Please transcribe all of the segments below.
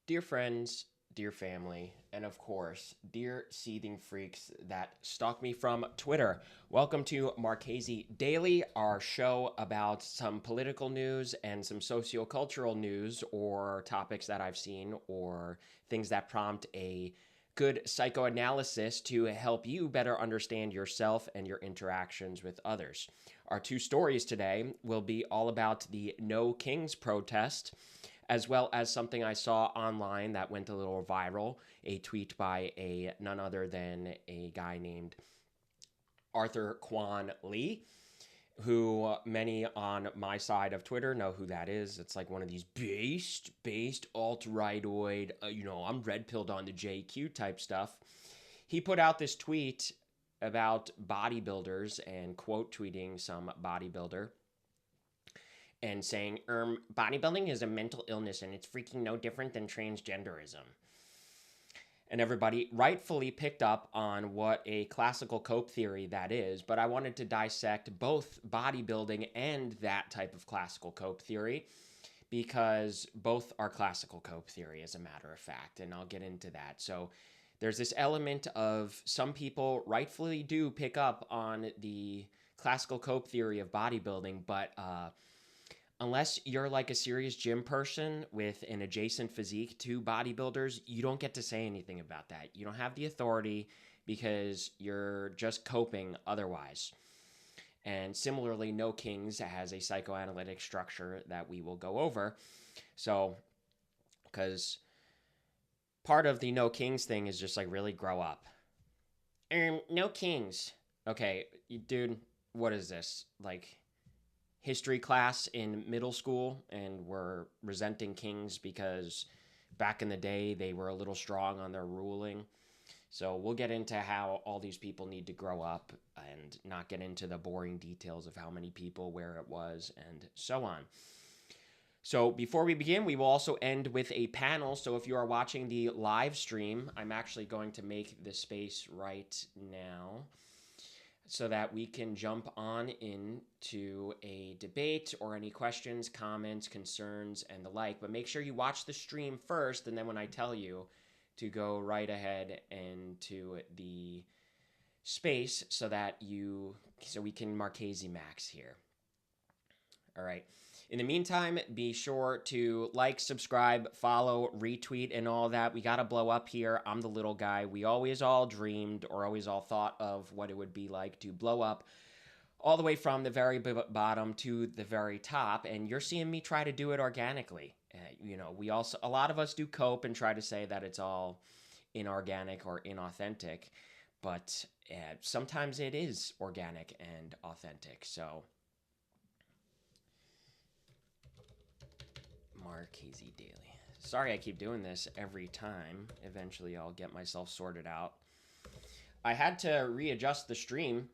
Dear friends, dear family, and of course, dear seething freaks that stalk me from Twitter, welcome to Marchese Daily, our show about some political news and some sociocultural news or topics that I've seen or things that prompt a good psychoanalysis to help you better understand yourself and your interactions with others. Our two stories today will be all about the No Kings protest, as well as something I saw online that went a little viral, a tweet by a none other than a guy named Arthur Quan Lee, who many on my side of Twitter know who that is. It's like one of these based alt-rightoid, I'm red pilled on the JQ type stuff. He put out this tweet about bodybuilders and quote tweeting some bodybuilder and saying, bodybuilding is a mental illness and it's freaking no different than transgenderism. And everybody rightfully picked up on what a classical cope theory that is, but I wanted to dissect both bodybuilding and that type of classical cope theory because both are classical cope theory, as a matter of fact, and I'll get into that. So there's this element of some people rightfully do pick up on the classical cope theory of bodybuilding, but unless you're like a serious gym person with an adjacent physique to bodybuilders, you don't get to say anything about that. You don't have the authority because you're just coping otherwise. And similarly, No Kings has a psychoanalytic structure that we will go over. So, because part of the No Kings thing is just like really grow up. No Kings. Okay, dude, what is this? Like, history class in middle school and were resenting kings because back in the day they were a little strong on their ruling. So we'll get into how all these people need to grow up and not get into the boring details of how many people, where it was, and so on. So before we begin, we will also end with a panel. So if you are watching the live stream, I'm actually going to make the space right now so that we can jump on into a debate or any questions, comments, concerns, and the like. But make sure you watch the stream first, and then when I tell you to go right ahead into the space so we can Marchese Max here. All right. In the meantime, be sure to like, subscribe, follow, retweet, and all that. We got to blow up here. I'm the little guy. We always all dreamed or always all thought of what it would be like to blow up all the way from the very bottom to the very top. And you're seeing me try to do it organically. A lot of us do cope and try to say that it's all inorganic or inauthentic. But sometimes it is organic and authentic. So Marchese Daily. Sorry I keep doing this every time. Eventually I'll get myself sorted out. I had to readjust the stream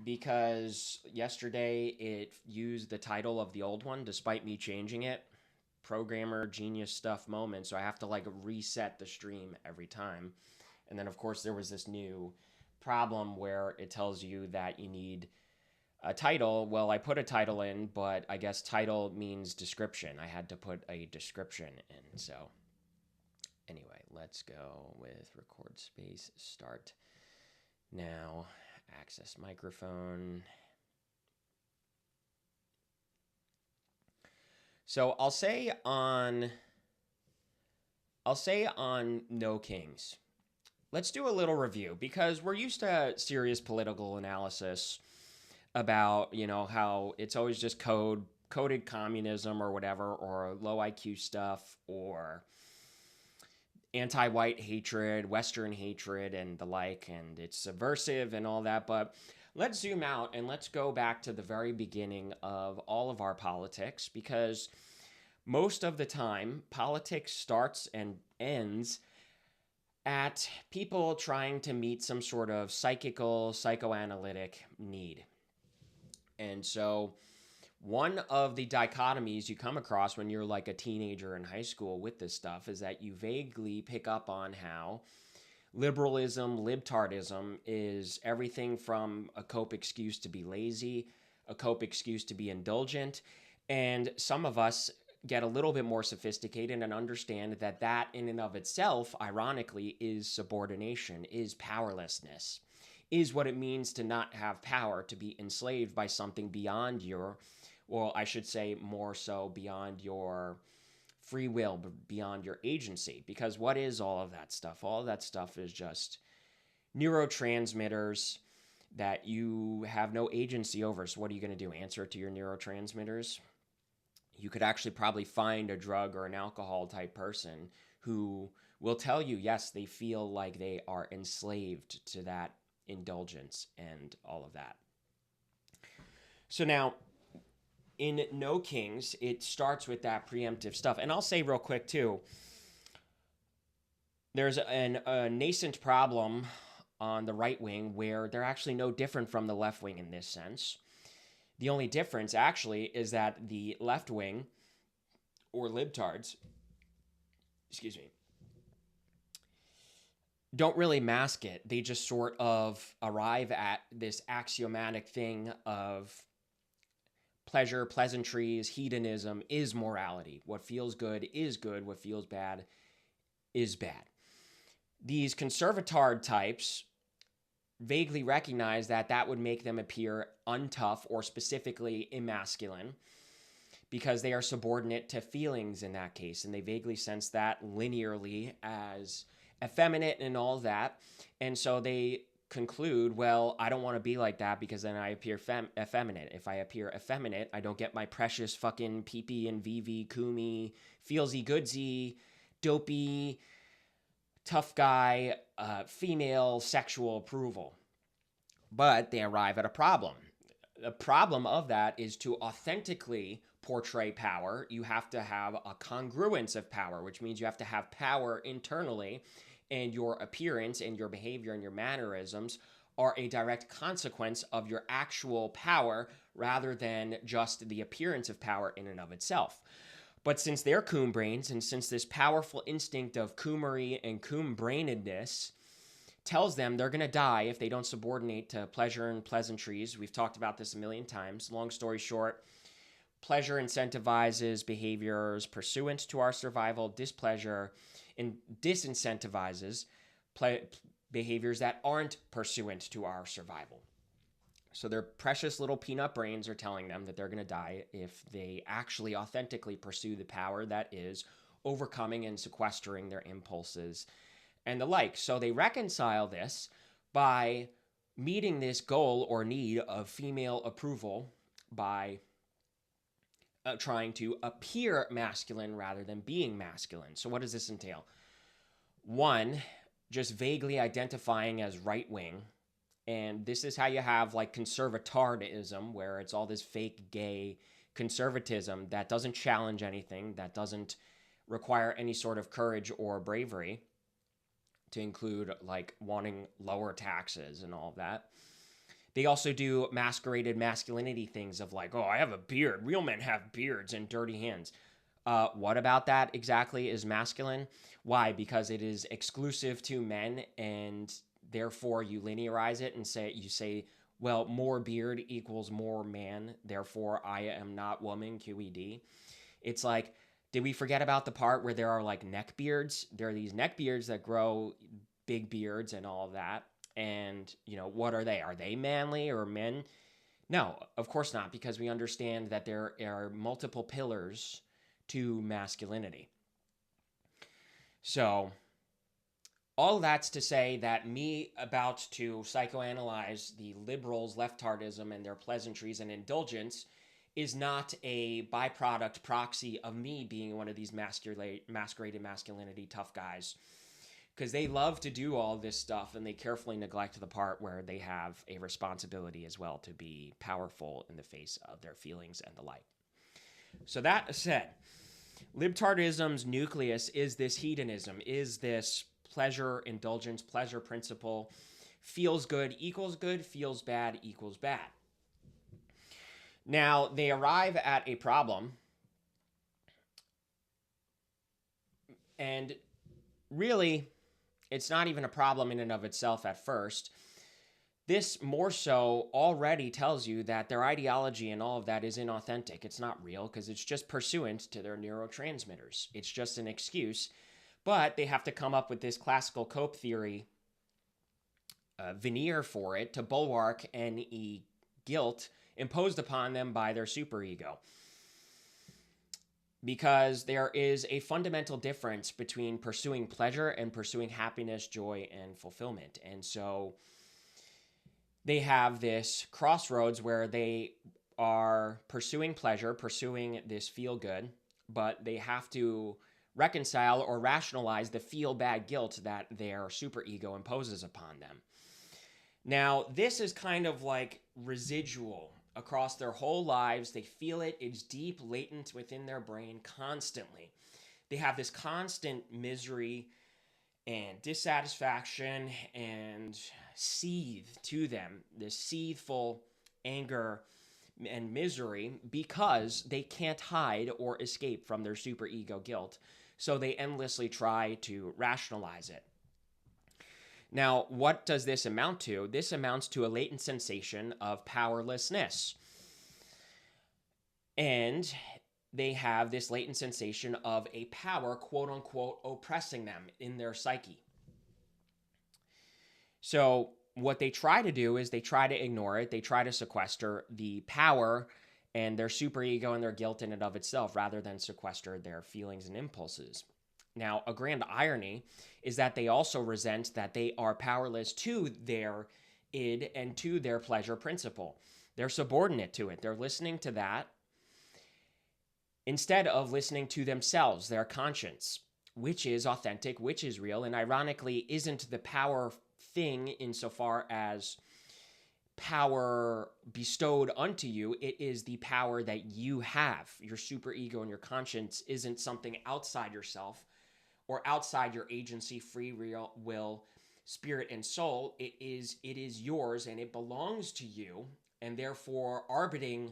because yesterday it used the title of the old one despite me changing it. Programmer genius stuff moment. So I have to like reset the stream every time. And then of course there was this new problem where it tells you that you need a title. Well, I put a title in, but I guess title means description. I had to put a description in. So anyway, let's go with record space, start now, access microphone. So I'll say on No Kings, let's do a little review because we're used to serious political analysis about, how it's always just coded communism or whatever, or low IQ stuff, or anti-white hatred, Western hatred, and the like, and it's subversive and all that. But let's zoom out and let's go back to the very beginning of all of our politics, because most of the time, politics starts and ends at people trying to meet some sort of psychoanalytic need. And so one of the dichotomies you come across when you're like a teenager in high school with this stuff is that you vaguely pick up on how liberalism, libtardism is everything from a cope excuse to be lazy, a cope excuse to be indulgent, and some of us get a little bit more sophisticated and understand that that in and of itself, ironically, is subordination, is powerlessness, is what it means to not have power, to be enslaved by something beyond your, well, I should say more so beyond your free will, beyond your agency. Because what is all of that stuff? All of that stuff is just neurotransmitters that you have no agency over. So what are you going to do? Answer to your neurotransmitters? You could actually probably find a drug or an alcohol type person who will tell you, yes, they feel like they are enslaved to that indulgence and all of that. So now, in No Kings, it starts with that preemptive stuff. And I'll say real quick, too, there's a nascent problem on the right wing where they're actually no different from the left wing in this sense. The only difference, actually, is that the left wing, or libtards, don't really mask it. They just sort of arrive at this axiomatic thing of pleasure, pleasantries, hedonism is morality. What feels good is good. What feels bad is bad. These conservatard types vaguely recognize that that would make them appear untough or specifically emasculine because they are subordinate to feelings in that case. And they vaguely sense that linearly as effeminate and all that. And so they conclude, well, I don't want to be like that because then I appear effeminate. If I appear effeminate, I don't get my precious fucking pee-pee and VV, koomy, feelsy goodsy, dopey, tough guy, female sexual approval. But they arrive at a problem. The problem of that is to authentically portray power, you have to have a congruence of power, which means you have to have power internally, and your appearance and your behavior and your mannerisms are a direct consequence of your actual power rather than just the appearance of power in and of itself. But since they're coon brains, and since this powerful instinct of coomery and coon brainedness tells them they're going to die if they don't subordinate to pleasure and pleasantries, we've talked about this a million times. Long story short, pleasure incentivizes behaviors pursuant to our survival. Displeasure and disincentivizes behaviors that aren't pursuant to our survival. So their precious little peanut brains are telling them that they're going to die if they actually authentically pursue the power that is overcoming and sequestering their impulses and the like. So they reconcile this by meeting this goal or need of female approval by trying to appear masculine rather than being masculine. So what does this entail? One, just vaguely identifying as right-wing. And this is how you have like conservatardism, where it's all this fake gay conservatism that doesn't challenge anything, that doesn't require any sort of courage or bravery, to include like wanting lower taxes and all of that. They also do masqueraded masculinity things of like, oh, I have a beard. Real men have beards and dirty hands. What about that exactly is masculine? Why? Because it is exclusive to men, and therefore you linearize it and say, well, more beard equals more man. Therefore, I am not woman, QED. It's like, did we forget about the part where there are like neck beards? There are these neck beards that grow big beards and all of that. And, you know, what are they? Are they manly or men? No, of course not, because we understand that there are multiple pillars to masculinity. So, all that's to say that me about to psychoanalyze the liberals' leftardism and their pleasantries and indulgence is not a byproduct proxy of me being one of these masqueraded masculinity tough guys. Because they love to do all this stuff, and they carefully neglect the part where they have a responsibility as well to be powerful in the face of their feelings and the like. So that said, libtardism's nucleus is this hedonism, is this pleasure, indulgence, pleasure principle. Feels good equals good, feels bad equals bad. Now, they arrive at a problem, and really, it's not even a problem in and of itself at first. This more so already tells you that their ideology and all of that is inauthentic. It's not real because it's just pursuant to their neurotransmitters. It's just an excuse, but they have to come up with this classical cope theory veneer for it to bulwark any guilt imposed upon them by their superego. Because there is a fundamental difference between pursuing pleasure and pursuing happiness, joy, and fulfillment. And so they have this crossroads where they are pursuing pleasure, pursuing this feel good, but they have to reconcile or rationalize the feel bad guilt that their superego imposes upon them. Now, this is kind of like residual across their whole lives. They feel it, it's deep, latent within their brain constantly. They have this constant misery and dissatisfaction and seethe to them, this seethful anger and misery, because they can't hide or escape from their superego guilt. So they endlessly try to rationalize it. Now, what does this amount to? This amounts to a latent sensation of powerlessness. And they have this latent sensation of a power, quote unquote, oppressing them in their psyche. So what they try to do is they try to ignore it. They try to sequester the power and their superego and their guilt in and of itself rather than sequester their feelings and impulses. Now, a grand irony is that they also resent that they are powerless to their id and to their pleasure principle. They're subordinate to it. They're listening to that instead of listening to themselves, their conscience, which is authentic, which is real, and ironically isn't the power thing insofar as power bestowed unto you. It is the power that you have. Your superego and your conscience isn't something outside yourself or outside your agency, free will, spirit, and soul. It is yours and it belongs to you, and therefore arbiting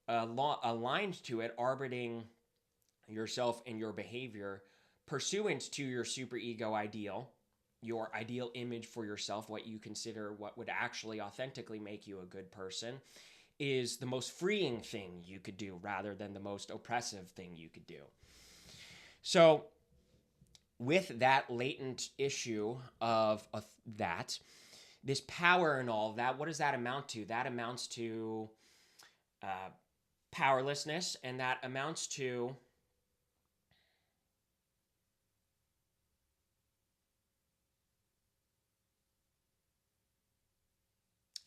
aligned to it, arbiting yourself and your behavior pursuant to your superego ideal, your ideal image for yourself, what you consider what would actually authentically make you a good person, is the most freeing thing you could do rather than the most oppressive thing you could do. So with that latent issue of that, this power and all of that, what does that amount to? That amounts to powerlessness, and that amounts to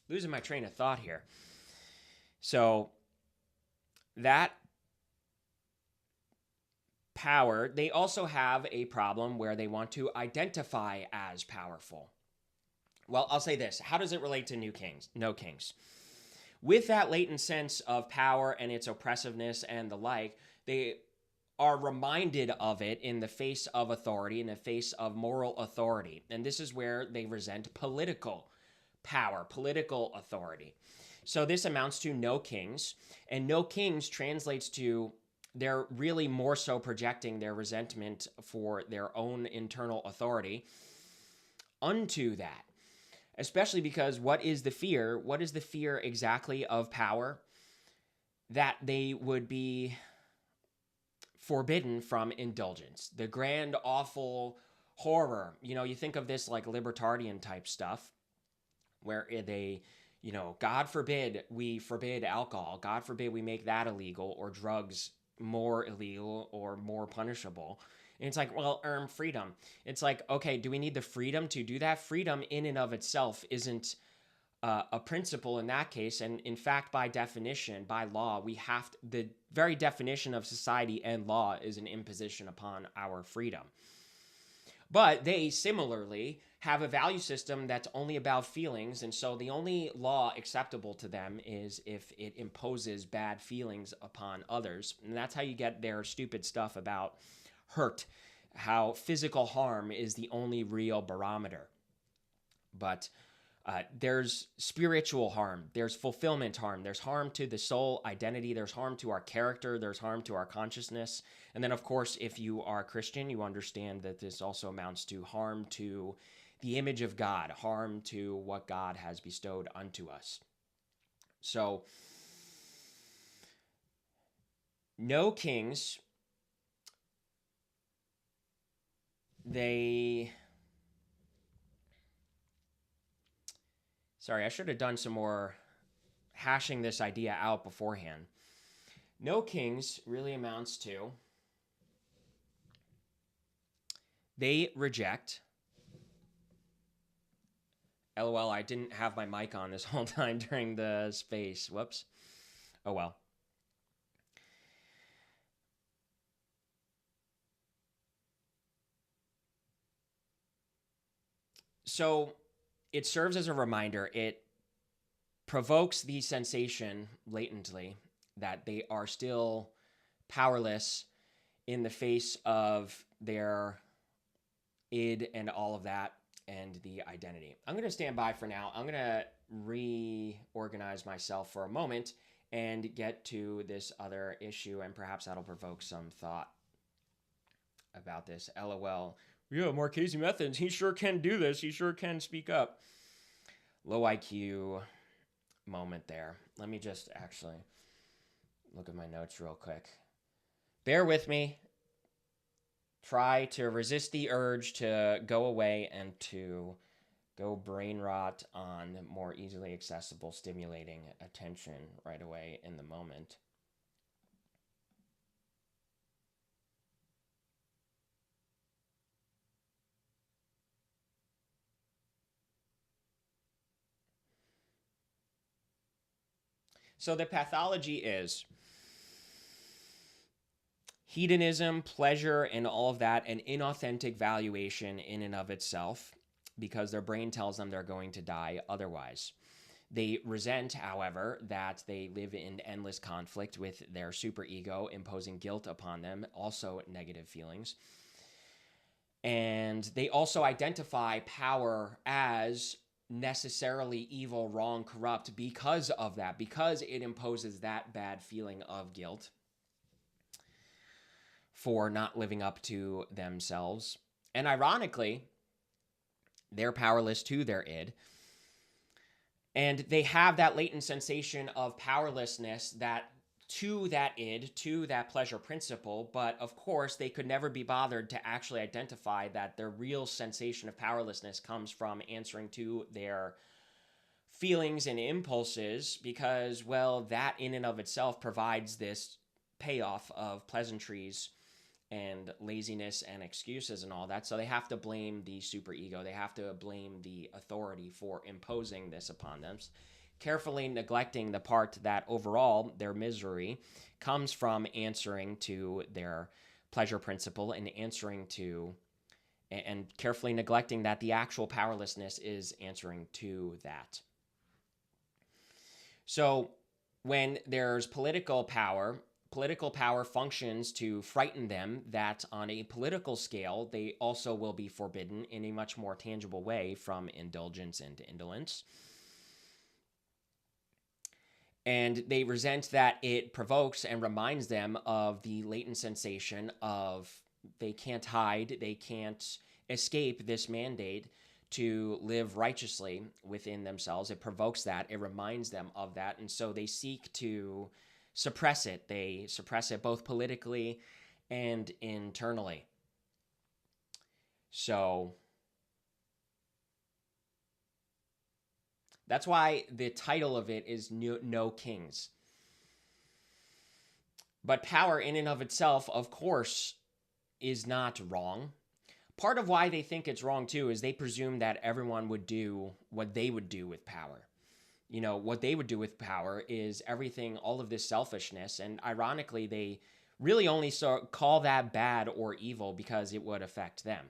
losing my train of thought here. So that power, they also have a problem where they want to identify as powerful. Well, I'll say this. How does it relate to No Kings? With that latent sense of power and its oppressiveness and the like, they are reminded of it in the face of authority, in the face of moral authority. And this is where they resent political power, political authority. So this amounts to no kings, and no kings translates to they're really more so projecting their resentment for their own internal authority unto that. Especially because what is the fear? What is the fear exactly of power? That they would be forbidden from indulgence. The grand, awful horror. You think of this like libertarian type stuff where they, God forbid we forbid alcohol. God forbid we make that illegal, or drugs more illegal or more punishable. And it's like, well, freedom. It's like, okay, do we need the freedom to do that? Freedom in and of itself isn't a principle in that case. And in fact, by definition, by law, the very definition of society and law is an imposition upon our freedom. But they similarly have a value system that's only about feelings, and so the only law acceptable to them is if it imposes bad feelings upon others. And that's how you get their stupid stuff about hurt, how physical harm is the only real barometer. But there's spiritual harm, there's fulfillment harm, there's harm to the soul identity, there's harm to our character, there's harm to our consciousness. And then, of course, if you are Christian, you understand that this also amounts to harm to the image of God, harm to what God has bestowed unto us. So, no kings, sorry, I should have done some more hashing this idea out beforehand. No kings really amounts to they reject. LOL, I didn't have my mic on this whole time during the space. Whoops. Oh well. So it serves as a reminder. It provokes the sensation latently that they are still powerless in the face of their id and all of that and the identity. I'm going to stand by for now. I'm going to reorganize myself for a moment and get to this other issue, and perhaps that'll provoke some thought about this. LOL. Yeah, Marchese Methods. He sure can do this. He sure can speak up. Low IQ moment there. Let me just actually look at my notes real quick. Bear with me. Try to resist the urge to go away and to go brain rot on more easily accessible, stimulating attention right away in the moment. So the pathology is hedonism, pleasure, and all of that, an inauthentic valuation in and of itself, because their brain tells them they're going to die otherwise. They resent, however, that they live in endless conflict with their superego, imposing guilt upon them, also negative feelings. And they also identify power as necessarily evil, wrong, corrupt because of that, because it imposes that bad feeling of guilt for not living up to themselves. And ironically, they're powerless to their id. And they have that latent sensation of powerlessness that to that id, to that pleasure principle, but of course they could never be bothered to actually identify that their real sensation of powerlessness comes from answering to their feelings and impulses, because, well, that in and of itself provides this payoff of pleasantries and laziness and excuses and all that. So they have to blame the superego. They have to blame the authority for imposing this upon them, carefully neglecting the part that overall their misery comes from answering to their pleasure principle and answering to, and carefully neglecting that the actual powerlessness is answering to that. So when there's political power functions to frighten them that on a political scale, they also will be forbidden in a much more tangible way from indulgence and indolence. And they resent that it provokes and reminds them of the latent sensation of they can't hide, they can't escape this mandate to live righteously within themselves. It provokes that. It reminds them of that. And so they seek to suppress it. They suppress it both politically and internally. So that's why the title of it is No Kings. But power in and of itself, of course, is not wrong. Part of why they think it's wrong, too, is they presume that everyone would do what they would do with power. You know, what they would do with power is everything, all of this selfishness. And ironically, they really only call that bad or evil because it would affect them.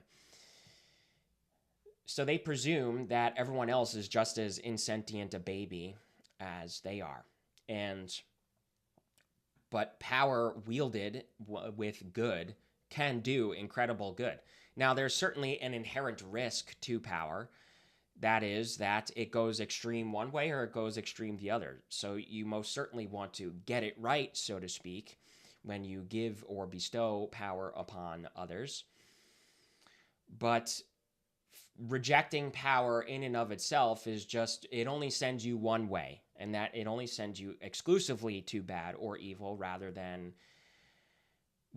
So they presume that everyone else is just as insentient a baby as they are. But power wielded with good can do incredible good. Now, there's certainly an inherent risk to power. That is that it goes extreme one way or it goes extreme the other. So you most certainly want to get it right, so to speak, when you give or bestow power upon others. But rejecting power in and of itself is just, it only sends you one way, and that it only sends you exclusively to bad or evil, rather than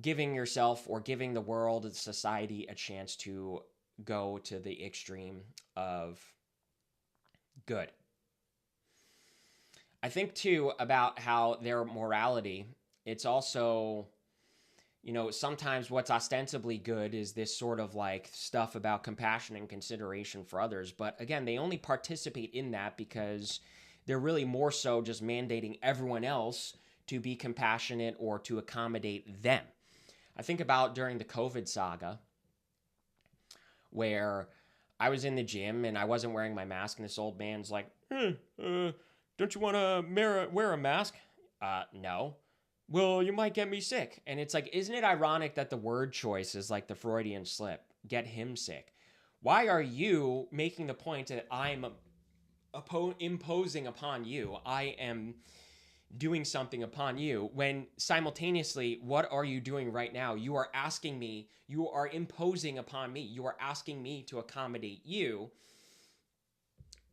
giving yourself or giving the world, society, a chance to go to the extreme of good. I think too about how their morality, it's also, sometimes what's ostensibly good is this sort of like stuff about compassion and consideration for others. But again, they only participate in that because they're really more so just mandating everyone else to be compassionate or to accommodate them. I think about during the COVID saga, where I was in the gym and I wasn't wearing my mask, and this old man's like, don't you want to wear a mask? No. Well, you might get me sick. And it's like, isn't it ironic that the word choice is like the Freudian slip? Get him sick. Why are you making the point that I'm imposing upon you? I am doing something upon you, when simultaneously, what are you doing right now? You are asking me, you are imposing upon me, you are asking me to accommodate you,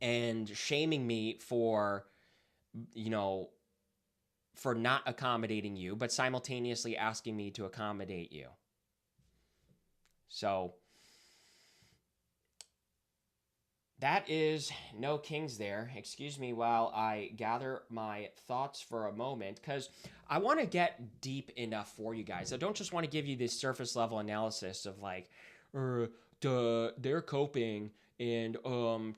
and shaming me for, for not accommodating you, but simultaneously asking me to accommodate you. So that is no kings there. Excuse me while I gather my thoughts for a moment, because I want to get deep enough for you guys. I don't just want to give you this surface level analysis of like, they're coping and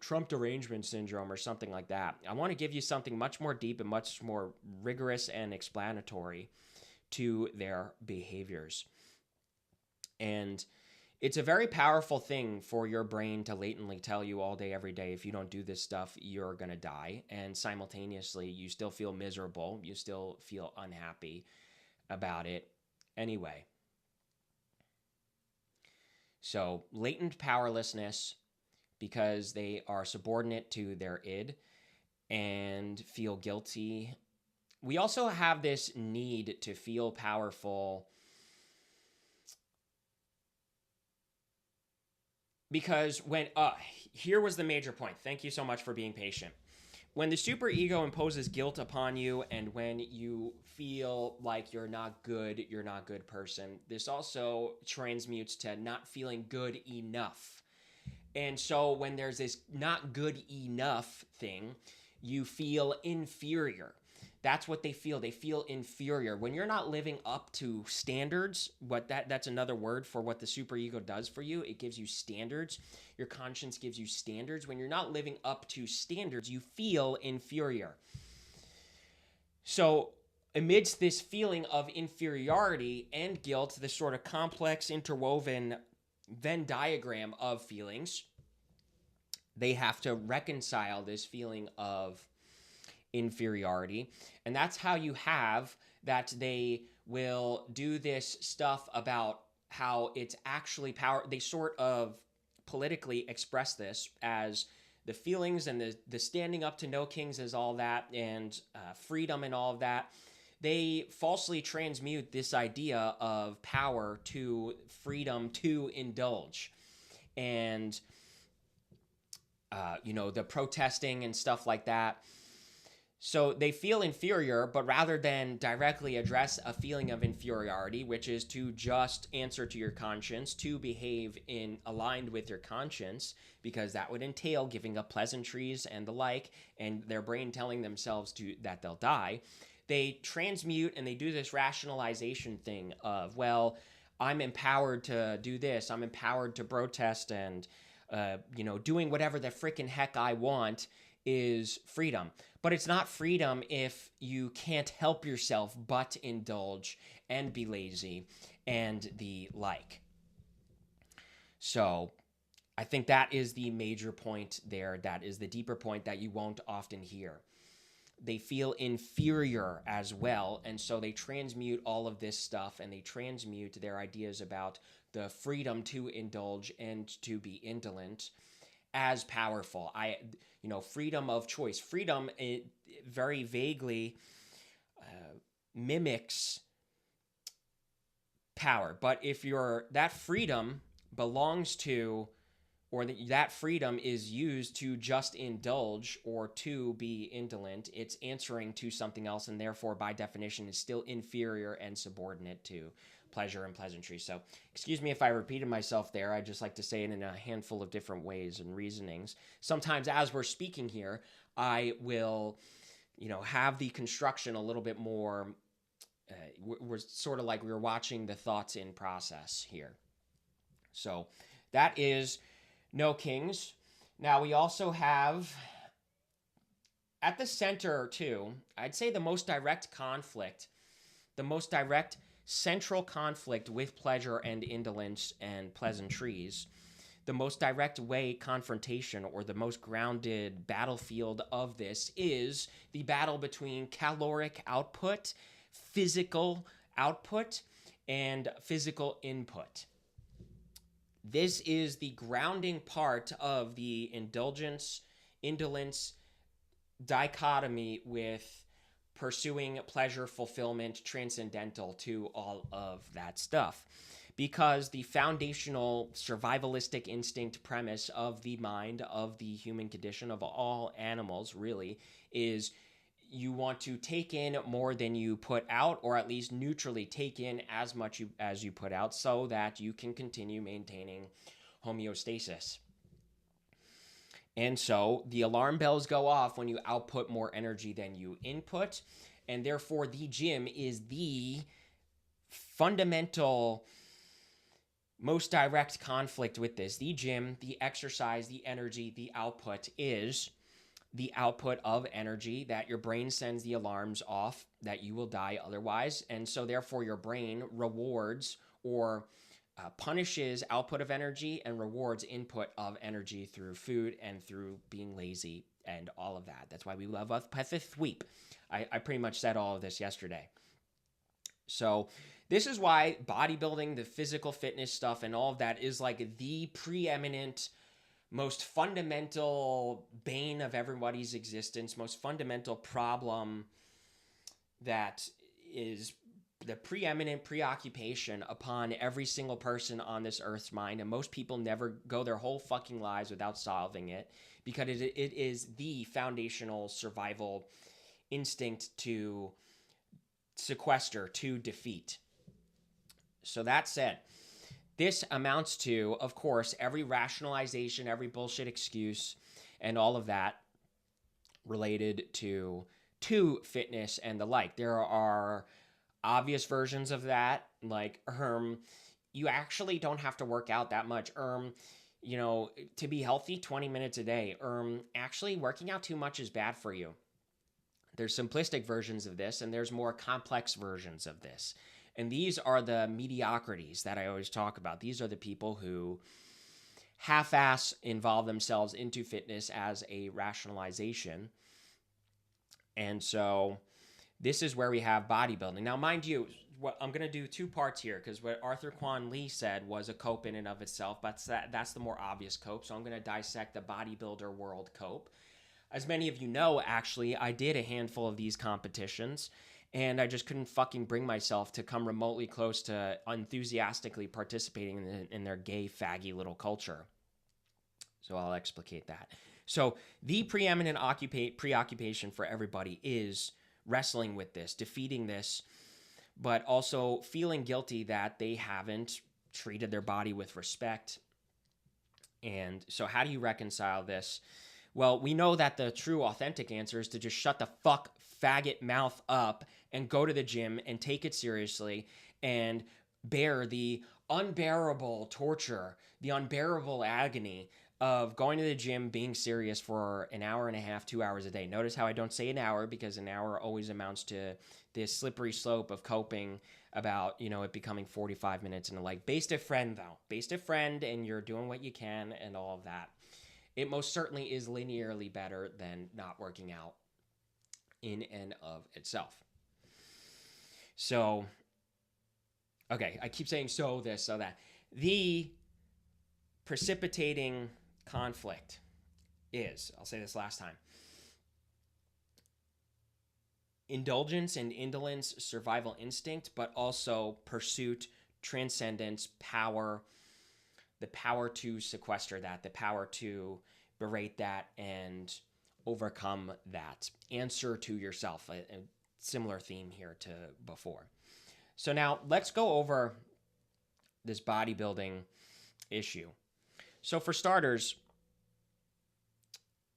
Trump derangement syndrome or something like that. I want to give you something much more deep and much more rigorous and explanatory to their behaviors. And it's a very powerful thing for your brain to latently tell you all day, every day, if you don't do this stuff, you're going to die. And simultaneously, you still feel miserable. You still feel unhappy about it anyway. So latent powerlessness, because they are subordinate to their id and feel guilty. We also have this need to feel powerful because when, here was the major point. Thank you so much for being patient. When the superego imposes guilt upon you, and when you feel like you're not good person, this also transmutes to not feeling good enough. And so when there's this not good enough thing, you feel inferior. That's what they feel. They feel inferior. When you're not living up to standards, that's another word for what the superego does for you. It gives you standards. Your conscience gives you standards. When you're not living up to standards, you feel inferior. So amidst this feeling of inferiority and guilt, this sort of complex, interwoven Venn diagram of feelings, they have to reconcile this feeling of inferiority. And that's how you have that they will do this stuff about how it's actually power. They sort of politically express this as the feelings and the standing up to no kings is all that, and freedom and all of that. They falsely transmute this idea of power to freedom to indulge. And, the protesting and stuff like that. So they feel inferior, but rather than directly address a feeling of inferiority, which is to just answer to your conscience, to behave aligned with your conscience, because that would entail giving up pleasantries and the like, and their brain telling themselves that they'll die, they transmute and they do this rationalization thing of, well, I'm empowered to do this, I'm empowered to protest, and doing whatever the freaking heck I want is freedom. But it's not freedom if you can't help yourself but indulge and be lazy and the like. So I think that is the major point there. That is the deeper point that you won't often hear. They feel inferior as well, and so they transmute all of this stuff, and they transmute their ideas about the freedom to indulge and to be indolent as powerful. Freedom of choice. Freedom, it very vaguely mimics power. But if that freedom belongs to or that freedom is used to just indulge or to be indolent, it's answering to something else, and therefore, by definition, is still inferior and subordinate to pleasure and pleasantry. So, excuse me if I repeated myself there. I just like to say it in a handful of different ways and reasonings. Sometimes, as we're speaking here, I will, have the construction a little bit more. We're sort of like we were watching the thoughts in process here. So, that is No Kings. Now, we also have at the center, too, I'd say the most direct conflict, the most direct central conflict with pleasure and indolence and pleasantries, the most direct way confrontation, or the most grounded battlefield of this, is the battle between caloric output, physical output, and physical input. This is the grounding part of the indolence dichotomy with pursuing pleasure, fulfillment, transcendental to all of that stuff. Because the foundational survivalistic instinct premise of the mind, of the human condition, of all animals, really, is you want to take in more than you put out, or at least neutrally take in as much as you put out, so that you can continue maintaining homeostasis. And so the alarm bells go off when you output more energy than you input, and therefore the gym is the fundamental, most direct conflict with this. The gym, the exercise, the energy, the output is the output of energy that your brain sends the alarms off that you will die otherwise. And so therefore your brain rewards or punishes output of energy and rewards input of energy through food and through being lazy and all of that. That's why we love a sweep. I pretty much said all of this yesterday. So this is why bodybuilding, the physical fitness stuff and all of that is like the preeminent, most fundamental bane of everybody's existence, most fundamental problem that is the preeminent preoccupation upon every single person on this earth's mind. And most people never go their whole fucking lives without solving it, because it is the foundational survival instinct to sequester, to defeat. So that said, this amounts to, of course, every rationalization, every bullshit excuse, and all of that related to fitness and the like. There are obvious versions of that, like, you actually don't have to work out that much. To be healthy, 20 minutes a day. Actually, working out too much is bad for you. There's simplistic versions of this, and there's more complex versions of this. And these are the mediocrities that I always talk about. These are the people who half-ass involve themselves into fitness as a rationalization. And so this is where we have bodybuilding. Now, mind you, what I'm going to do two parts here, because what Arthur Quan Lee said was a cope in and of itself, but that's the more obvious cope. So I'm going to dissect the bodybuilder world cope. As many of you know, actually, I did a handful of these competitions, and I just couldn't fucking bring myself to come remotely close to enthusiastically participating in their gay, faggy little culture. So I'll explicate that. So the preeminent preoccupation for everybody is wrestling with this, defeating this, but also feeling guilty that they haven't treated their body with respect. And so how do you reconcile this? Well, we know that the true, authentic answer is to just shut the fuck faggot mouth up and go to the gym and take it seriously and bear the unbearable torture, the unbearable agony of going to the gym, being serious for an hour and a half, 2 hours a day. Notice how I don't say an hour, because an hour always amounts to this slippery slope of coping about, it becoming 45 minutes and the like. Based a friend, though. Based a friend, and you're doing what you can and all of that. It most certainly is linearly better than not working out in and of itself. So, okay, I keep saying so this, so that. The precipitating conflict is, I'll say this last time, indulgence and indolence, survival instinct, but also pursuit, transcendence, power, the power to sequester that, the power to berate that and overcome that. Answer to yourself, a similar theme here to before. So now let's go over this bodybuilding issue. So for starters,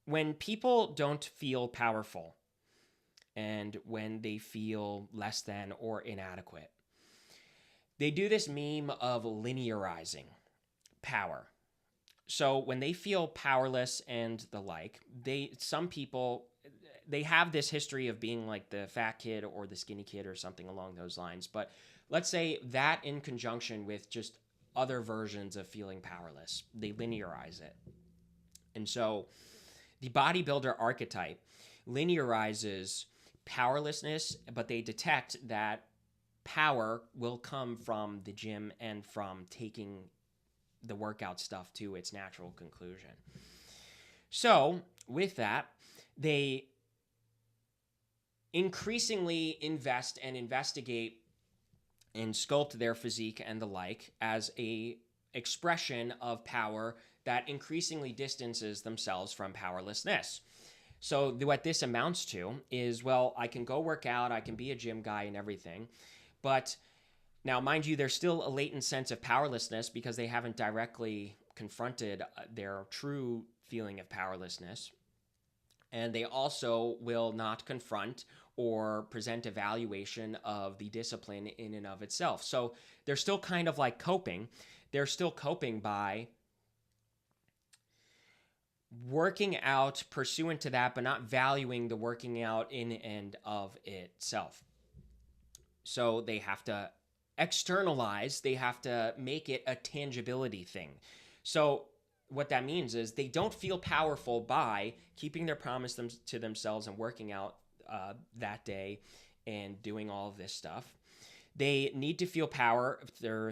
when people don't feel powerful and when they feel less than or inadequate, they do this meme of linearizing power. So when they feel powerless and the like, some people, they have this history of being like the fat kid or the skinny kid or something along those lines. But let's say that in conjunction with just other versions of feeling powerless, they linearize it. And so the bodybuilder archetype linearizes powerlessness, but they detect that power will come from the gym and from taking the workout stuff to its natural conclusion. So with that, they increasingly invest and investigate and sculpt their physique and the like as a expression of power that increasingly distances themselves from powerlessness. So what this amounts to is, well, I can go work out, I can be a gym guy and everything, but now, mind you, there's still a latent sense of powerlessness because they haven't directly confronted their true feeling of powerlessness. And they also will not confront or present evaluation of the discipline in and of itself. So they're still kind of like coping. They're still coping by working out pursuant to that, but not valuing the working out in and of itself. So they have to externalize, they have to make it a tangibility thing. So what that means is they don't feel powerful by keeping their promise to themselves and working out that day and doing all of this stuff. They need to feel power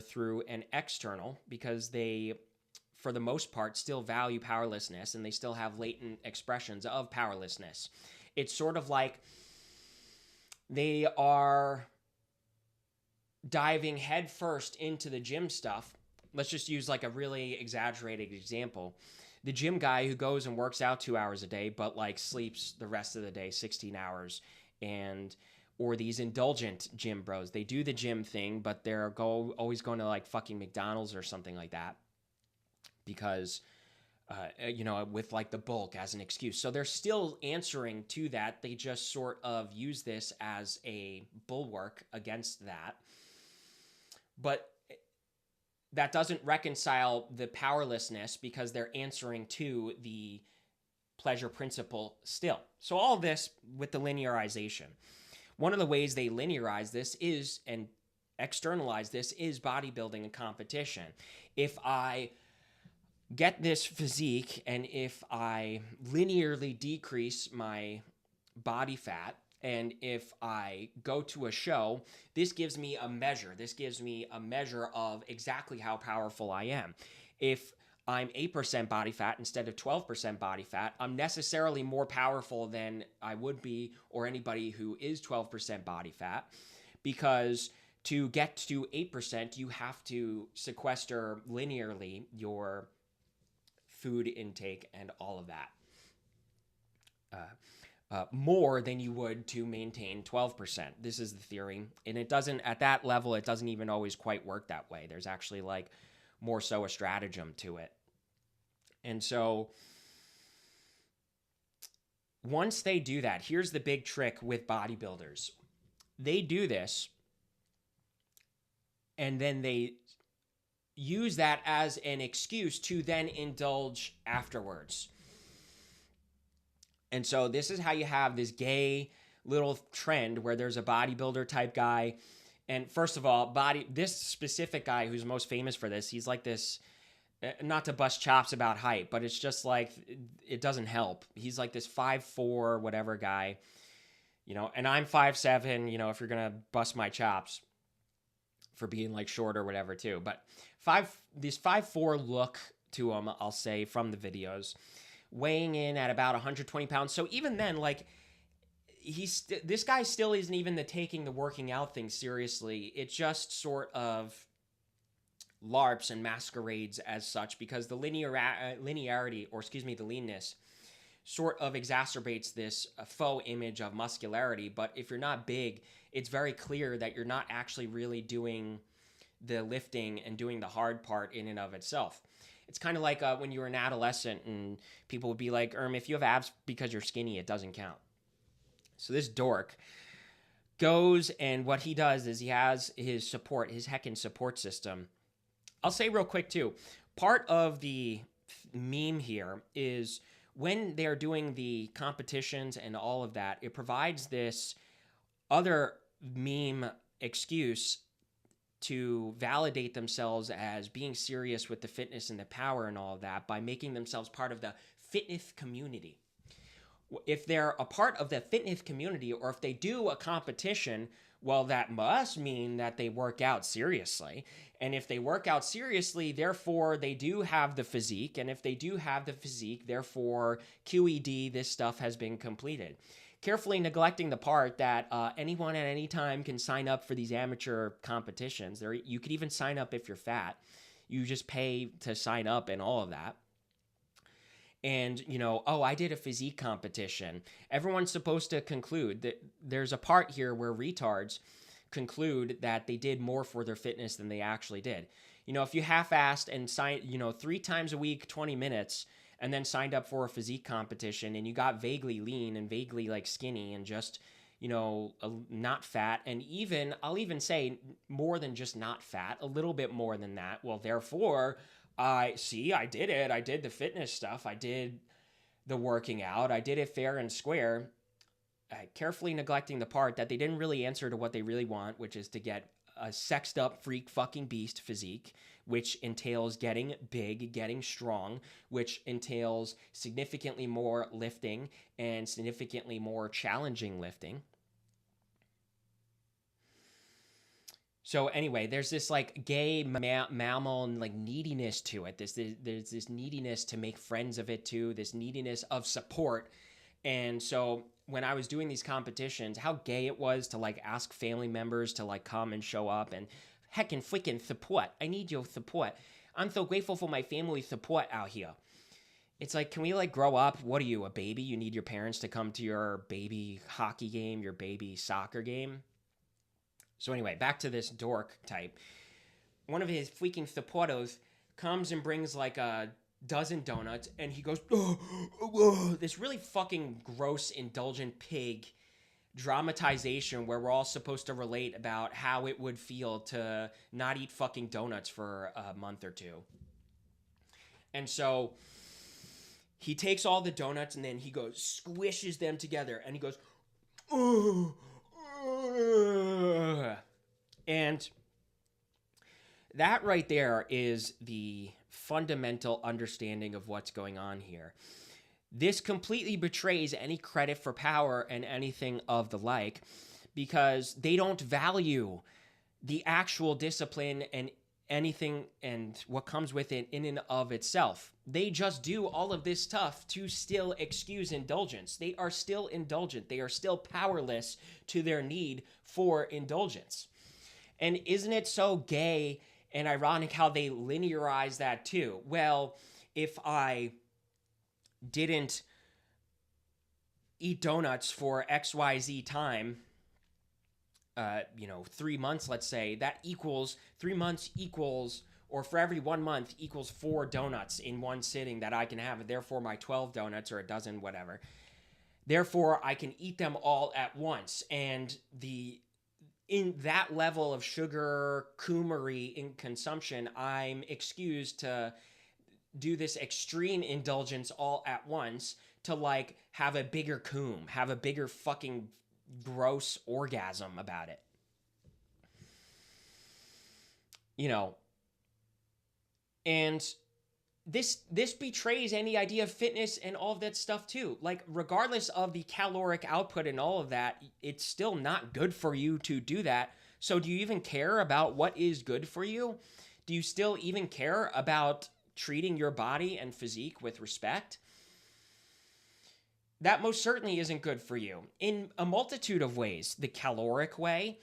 through an external because they, for the most part, still value powerlessness and they still have latent expressions of powerlessness. It's sort of like they are diving headfirst into the gym stuff. Let's just use like a really exaggerated example. The gym guy who goes and works out 2 hours a day, but like sleeps the rest of the day, 16 hours, or these indulgent gym bros. They do the gym thing, but they're always going to like fucking McDonald's or something like that because, with like the bulk as an excuse. So they're still answering to that. They just sort of use this as a bulwark against that. But that doesn't reconcile the powerlessness because they're answering to the pleasure principle still. So all this with the linearization. One of the ways they linearize this is, and externalize this, is bodybuilding and competition. If I get this physique and if I linearly decrease my body fat, and if I go to a show, this gives me a measure. This gives me a measure of exactly how powerful I am. If I'm 8% body fat instead of 12% body fat, I'm necessarily more powerful than I would be or anybody who is 12% body fat, because to get to 8%, you have to sequester linearly your food intake and all of that. More than you would to maintain 12%. This is the theory. And it doesn't, at that level, it doesn't even always quite work that way. There's actually like more so a stratagem to it. And so once they do that, here's the big trick with bodybuilders. They do this and then they use that as an excuse to then indulge afterwards. And so this is how you have this gay little trend where there's a bodybuilder type guy. And first of all, this specific guy who's most famous for this, he's like this, not to bust chops about height, but it's just like, it doesn't help. He's like this 5'4", whatever guy, and I'm 5'7", if you're going to bust my chops for being like short or whatever too. But this 5'4" look to him, I'll say, from the videos, weighing in at about 120 pounds. So even then, like, this guy still isn't even taking the working out thing seriously. It just sort of LARPs and masquerades as such, because the linearity, or excuse me, the leanness, sort of exacerbates this faux image of muscularity. But if you're not big, it's very clear that you're not actually really doing the lifting and doing the hard part in and of itself. It's kind of like when you were an adolescent and people would be like, if you have abs because you're skinny, it doesn't count. So this dork goes, and what he does is he has his support, his heckin' support system. I'll say real quick too, part of the meme here is when they're doing the competitions and all of that, it provides this other meme excuse to validate themselves as being serious with the fitness and the power and all of that by making themselves part of the fitness community. If they're a part of the fitness community, or if they do a competition, well, that must mean that they work out seriously. And if they work out seriously, therefore they do have the physique. And if they do have the physique, therefore QED, this stuff has been completed. Carefully neglecting the part that anyone at any time can sign up for these amateur competitions. You could even sign up if you're fat. You just pay to sign up and all of that. And, I did a physique competition. Everyone's supposed to conclude that there's a part here where retards conclude that they did more for their fitness than they actually did. If you half-assed and signed, 3 times a week, 20 minutes, and then signed up for a physique competition and you got vaguely lean and vaguely like skinny and just, not fat, and I'll even say more than just not fat, a little bit more than that. Well, therefore, I did it. I did the fitness stuff. I did the working out. I did it fair and square, carefully neglecting the part that they didn't really answer to what they really want, which is to get a sexed up freak fucking beast physique, which entails getting big, getting strong, which entails significantly more lifting and significantly more challenging lifting. So anyway, there's this like gay mammal and like neediness to it. There's this neediness to make friends of it too, this neediness of support. And so when I was doing these competitions, how gay it was to like ask family members to like come and show up and heckin' freaking support. I need your support. I'm so grateful for my family support out here. It's like, can we like grow up? What are you, a baby? You need your parents to come to your baby hockey game, your baby soccer game? So anyway, back to this dork type. One of his freaking supporters comes and brings like a dozen donuts, and he goes, this really fucking gross, indulgent pig dramatization where we're all supposed to relate about how it would feel to not eat fucking donuts for a month or two. And so he takes all the donuts and then he goes, squishes them together, and he goes, and that right there is the fundamental understanding of what's going on here. This completely betrays any credit for power and anything of the like, because they don't value the actual discipline and anything and what comes with it in and of itself. They just do all of this stuff to still excuse indulgence. They are still indulgent. They are still powerless to their need for indulgence. And isn't it so gay and ironic how they linearize that too? Well, if I didn't eat donuts for XYZ time, 3 months, let's say, that equals 3 months equals, or for every 1 month equals 4 donuts in one sitting that I can have, and therefore my 12 donuts or a dozen, whatever. Therefore, I can eat them all at once. And in that level of sugar coomery in consumption, I'm excused to do this extreme indulgence all at once to like have a bigger coom, have a bigger fucking gross orgasm about it. And this betrays any idea of fitness and all of that stuff too. Like, regardless of the caloric output and all of that, it's still not good for you to do that. So do you even care about what is good for you? Do you still even care about treating your body and physique with respect? That most certainly isn't good for you in a multitude of ways. The caloric way,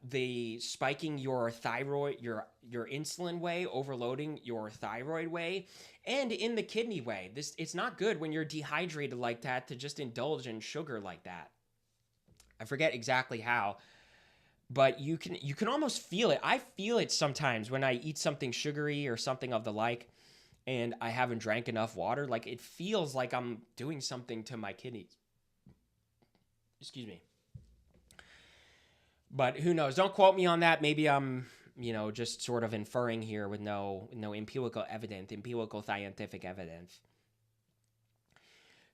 the spiking your thyroid, your insulin way, overloading your thyroid way, and in the kidney way. It's not good when you're dehydrated like that to just indulge in sugar like that. I forget exactly how, but you can almost feel it. I feel it sometimes when I eat something sugary or something of the like, and I haven't drank enough water. Like, it feels like I'm doing something to my kidneys. Excuse me. But who knows? Don't quote me on that. Maybe I'm, just sort of inferring here with no empirical scientific evidence.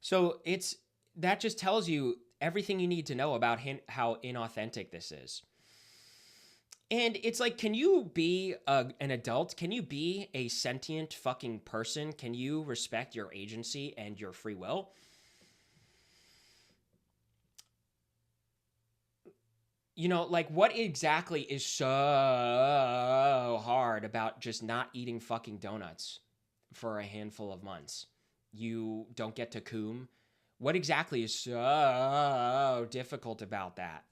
So that just tells you everything you need to know about how inauthentic this is. And it's like, can you be an adult? Can you be a sentient fucking person? Can you respect your agency and your free will? Like, what exactly is so hard about just not eating fucking donuts for a handful of months? You don't get to coom. What exactly is so difficult about that?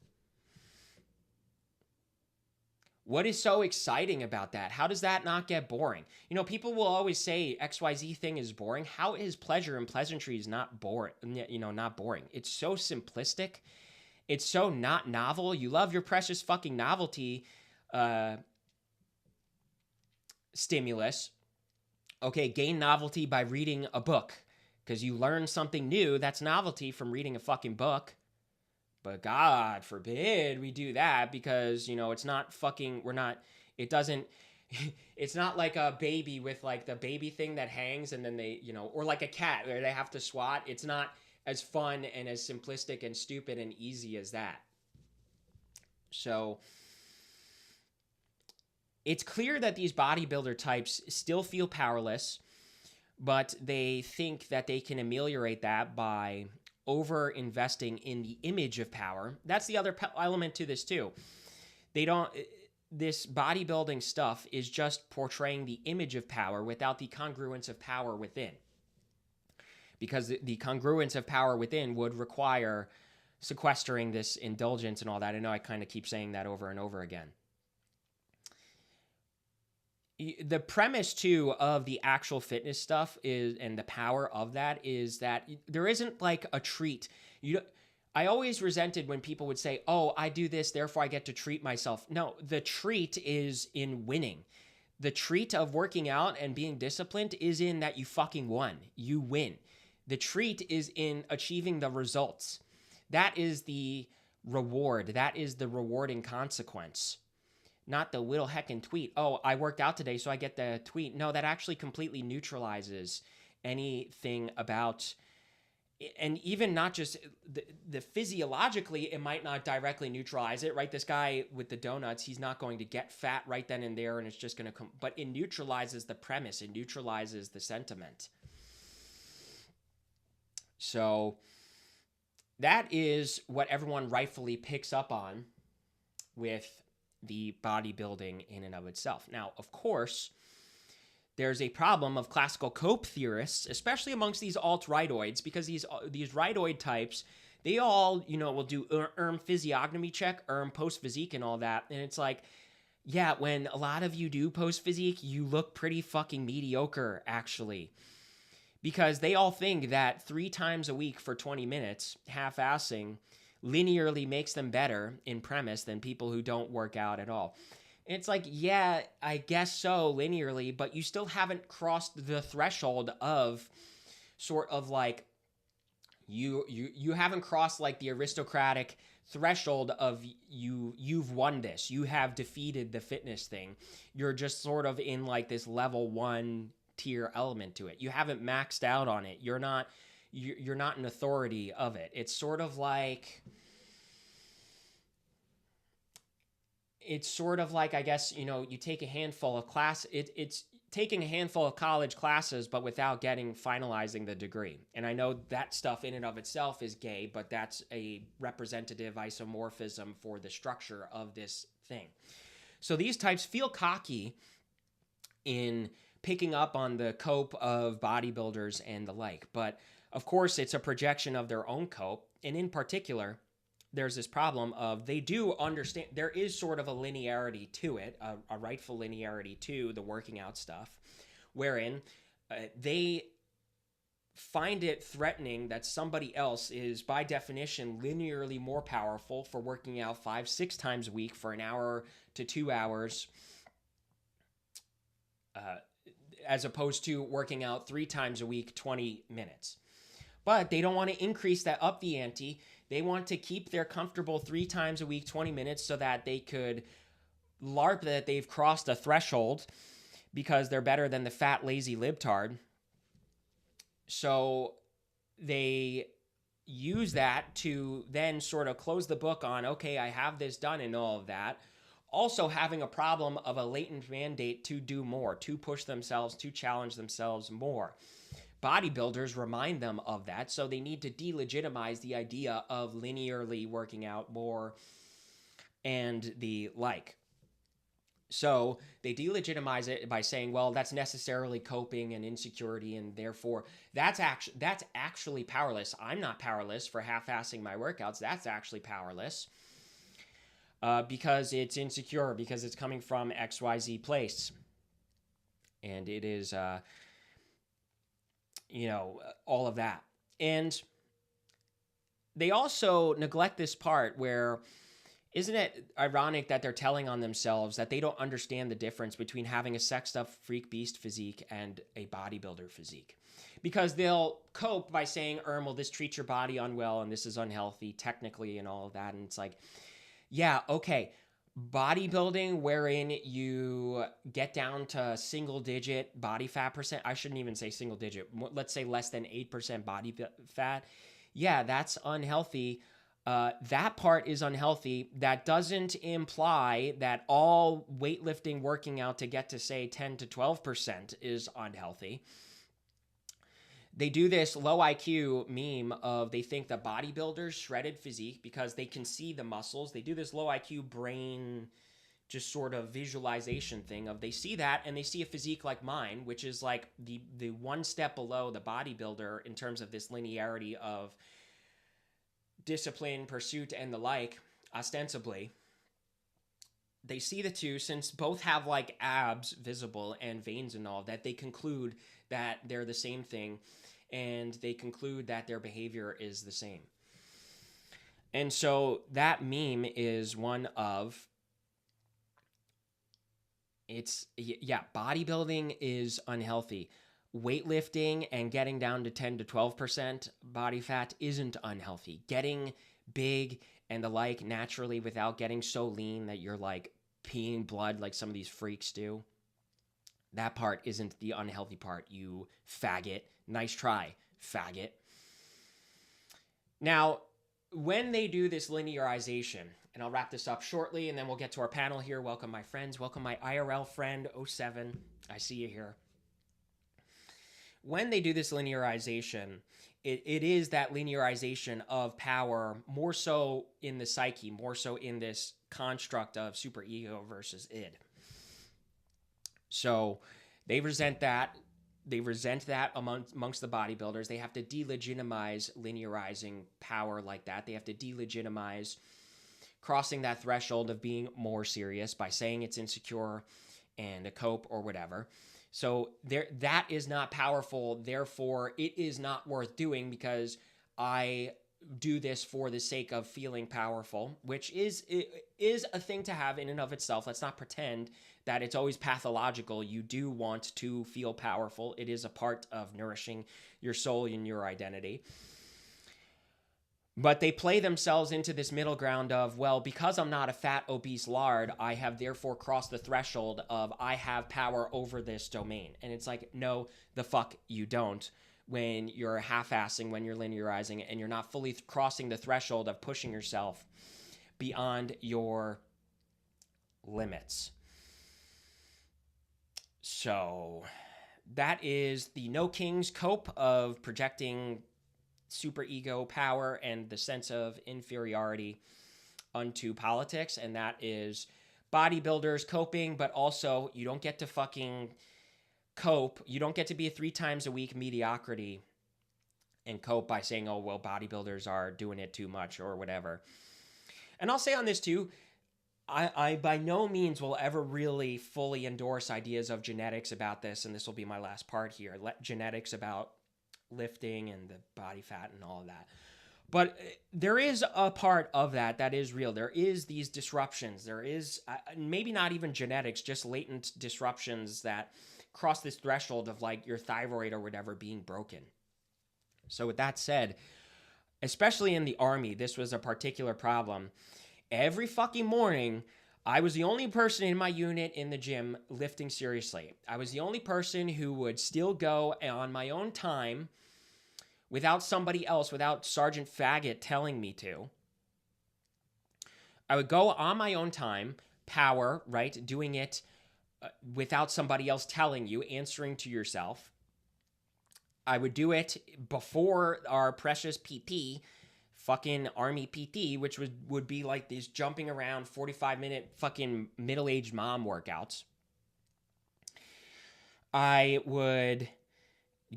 What is so exciting about that? How does that not get boring? People will always say XYZ thing is boring. How is pleasure and pleasantries not boring? Not boring. It's so simplistic. It's so not novel. You love your precious fucking novelty stimulus. Okay, gain novelty by reading a book because you learn something new. That's novelty from reading a fucking book. But God forbid we do that because, it's not fucking, it's not like a baby with like the baby thing that hangs and then they, or like a cat where they have to swat. It's not as fun and as simplistic and stupid and easy as that. So it's clear that these bodybuilder types still feel powerless, but they think that they can ameliorate that by over investing in the image of power. That's the other element to this too. This bodybuilding stuff is just portraying the image of power without the congruence of power within. Because the congruence of power within would require sequestering this indulgence and all that. I know I kind of keep saying that over and over again. The premise too of the actual fitness stuff and the power of that is that there isn't like a treat. I always resented when people would say, "Oh, I do this, therefore I get to treat myself." No, the treat is in winning. The treat of working out and being disciplined is in that you fucking won. You win. The treat is in achieving the results. That is the reward. That is the rewarding consequence. Not the little heckin' tweet. Oh, I worked out today, so I get the tweet. No, that actually completely neutralizes anything about, and even not just the physiologically, it might not directly neutralize it, right? This guy with the donuts, he's not going to get fat right then and there, and it's just going to come, but it neutralizes the premise. It neutralizes the sentiment. So that is what everyone rightfully picks up on with the bodybuilding in and of itself. Now, of course, there's a problem of classical cope theorists, especially amongst these alt-rightoids, because these rightoid types, they all, will do physiognomy check, post-physique and all that. And it's like, yeah, when a lot of you do post-physique, you look pretty fucking mediocre, actually. Because they all think that 3 times a week for 20 minutes, half-assing, linearly makes them better in premise than people who don't work out at all. And it's like, yeah, I guess so, linearly, but you still haven't crossed the threshold of sort of like, you haven't crossed like the aristocratic threshold of you've won this. You have defeated the fitness thing. You're just sort of in like this level 1 tier element to it. You haven't maxed out on it. You're not an authority of it. It's sort of like, I guess, you take a handful of it's taking a handful of college classes, but without finalizing the degree. And I know that stuff in and of itself is gay, but that's a representative isomorphism for the structure of this thing. So these types feel cocky in picking up on the cope of bodybuilders and the like. But of course, it's a projection of their own cope. And in particular, there's this problem of they do understand there is sort of a linearity to it, a rightful linearity to the working out stuff, wherein they find it threatening that somebody else is by definition linearly more powerful for working out 5-6 times a week for an hour to 2 hours, as opposed to working out 3 times a week 20 minutes. But they don't want to increase that up the ante. They want to keep their comfortable 3 times a week 20 minutes so that they could LARP that they've crossed a threshold because they're better than the fat lazy libtard. So they use that to then sort of close the book on, okay, I have this done and all of that. Also having a problem of a latent mandate to do more, to push themselves, to challenge themselves more. Bodybuilders remind them of that, so they need to delegitimize the idea of linearly working out more and the like. So they delegitimize it by saying, well, that's necessarily coping and insecurity, and therefore that's actually powerless. I'm not powerless for half-assing my workouts. That's actually powerless because it's insecure, because it's coming from XYZ place. And it is, all of that. And they also neglect this part where, isn't it ironic that they're telling on themselves that they don't understand the difference between having a sexed up freak beast physique and a bodybuilder physique? Because they'll cope by saying, well, this treats your body unwell and this is unhealthy technically and all of that. And it's like, yeah, okay. Bodybuilding wherein you get down to single digit body fat percent. I shouldn't even say single digit. Let's say less than 8% body fat. Yeah, that's unhealthy. That part is unhealthy. That doesn't imply that all weightlifting working out to get to say 10 to 12% is unhealthy. They do this low IQ meme of they think the bodybuilders shredded physique because they can see the muscles. They do this low IQ brain just sort of visualization thing of they see that and they see a physique like mine, which is like the one step below the bodybuilder in terms of this linearity of discipline, pursuit, and the like, ostensibly. They see the two, since both have like abs visible and veins and all that, they conclude that they're the same thing, and they conclude that their behavior is the same. And so that meme is one of, bodybuilding is unhealthy. Weightlifting and getting down to 10 to 12% body fat isn't unhealthy. Getting big and the like naturally without getting so lean that you're like peeing blood like some of these freaks do, that part isn't the unhealthy part, you faggot. Nice try, faggot. Now, when they do this linearization, and I'll wrap this up shortly and then we'll get to our panel here. Welcome my friends. Welcome my IRL friend, 07. I see you here. When they do this linearization, it is that linearization of power, more so in the psyche, more so in this construct of superego versus id. So they resent that. They resent that amongst the bodybuilders. They have to delegitimize linearizing power like that. They have to delegitimize crossing that threshold of being more serious by saying it's insecure and a cope or whatever. So that is not powerful. Therefore, it is not worth doing because I do this for the sake of feeling powerful, which is a thing to have in and of itself. Let's not pretend that it's always pathological. You do want to feel powerful. It is a part of nourishing your soul and your identity. But they play themselves into this middle ground of, well, because I'm not a fat, obese lard, I have therefore crossed the threshold of I have power over this domain. And it's like, no, the fuck you don't. When you're half-assing, when you're linearizing, and you're not fully crossing the threshold of pushing yourself beyond your limits. So that is the No King's cope of projecting super ego power and the sense of inferiority unto politics, and that is bodybuilders coping, but also you don't get to fucking cope. You don't get to be a 3 times a week mediocrity and cope by saying, oh, well, bodybuilders are doing it too much or whatever. And I'll say on this too, I by no means will ever really fully endorse ideas of genetics about this, and this will be my last part here. Genetics about lifting and the body fat and all of that. But there is a part of that is real. There is these disruptions. There is maybe not even genetics, just latent disruptions that cross this threshold of like your thyroid or whatever being broken. So with that said, especially in the Army, this was a particular problem. Every fucking morning, I was the only person in my unit in the gym lifting seriously. I was the only person who would still go on my own time without somebody else, without Sergeant Faggot telling me to. I would go on my own time, power, right? Doing it without somebody else telling you, answering to yourself. I would do it before our precious PT, fucking Army PT, which would be like these jumping around 45-minute fucking middle-aged mom workouts. I would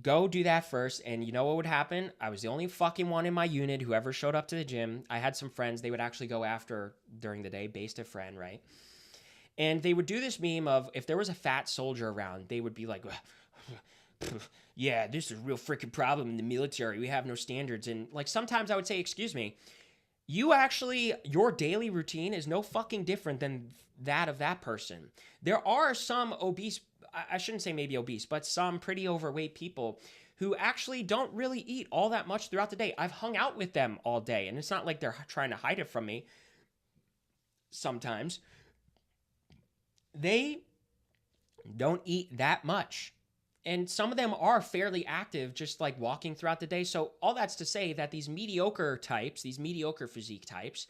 go do that first, and you know what would happen? I was the only fucking one in my unit who ever showed up to the gym. I had some friends. They would actually go after during the day, based a friend, right? And they would do this meme of if there was a fat soldier around, they would be like, yeah, this is a real freaking problem in the military. We have no standards. And like sometimes I would say, excuse me, your daily routine is no fucking different than that of that person. There are some obese, I shouldn't say maybe obese, but some pretty overweight people who actually don't really eat all that much throughout the day. I've hung out with them all day, and it's not like they're trying to hide it from me. Sometimes they don't eat that much. And some of them are fairly active, just like walking throughout the day. So all that's to say that these mediocre types, these mediocre physique types,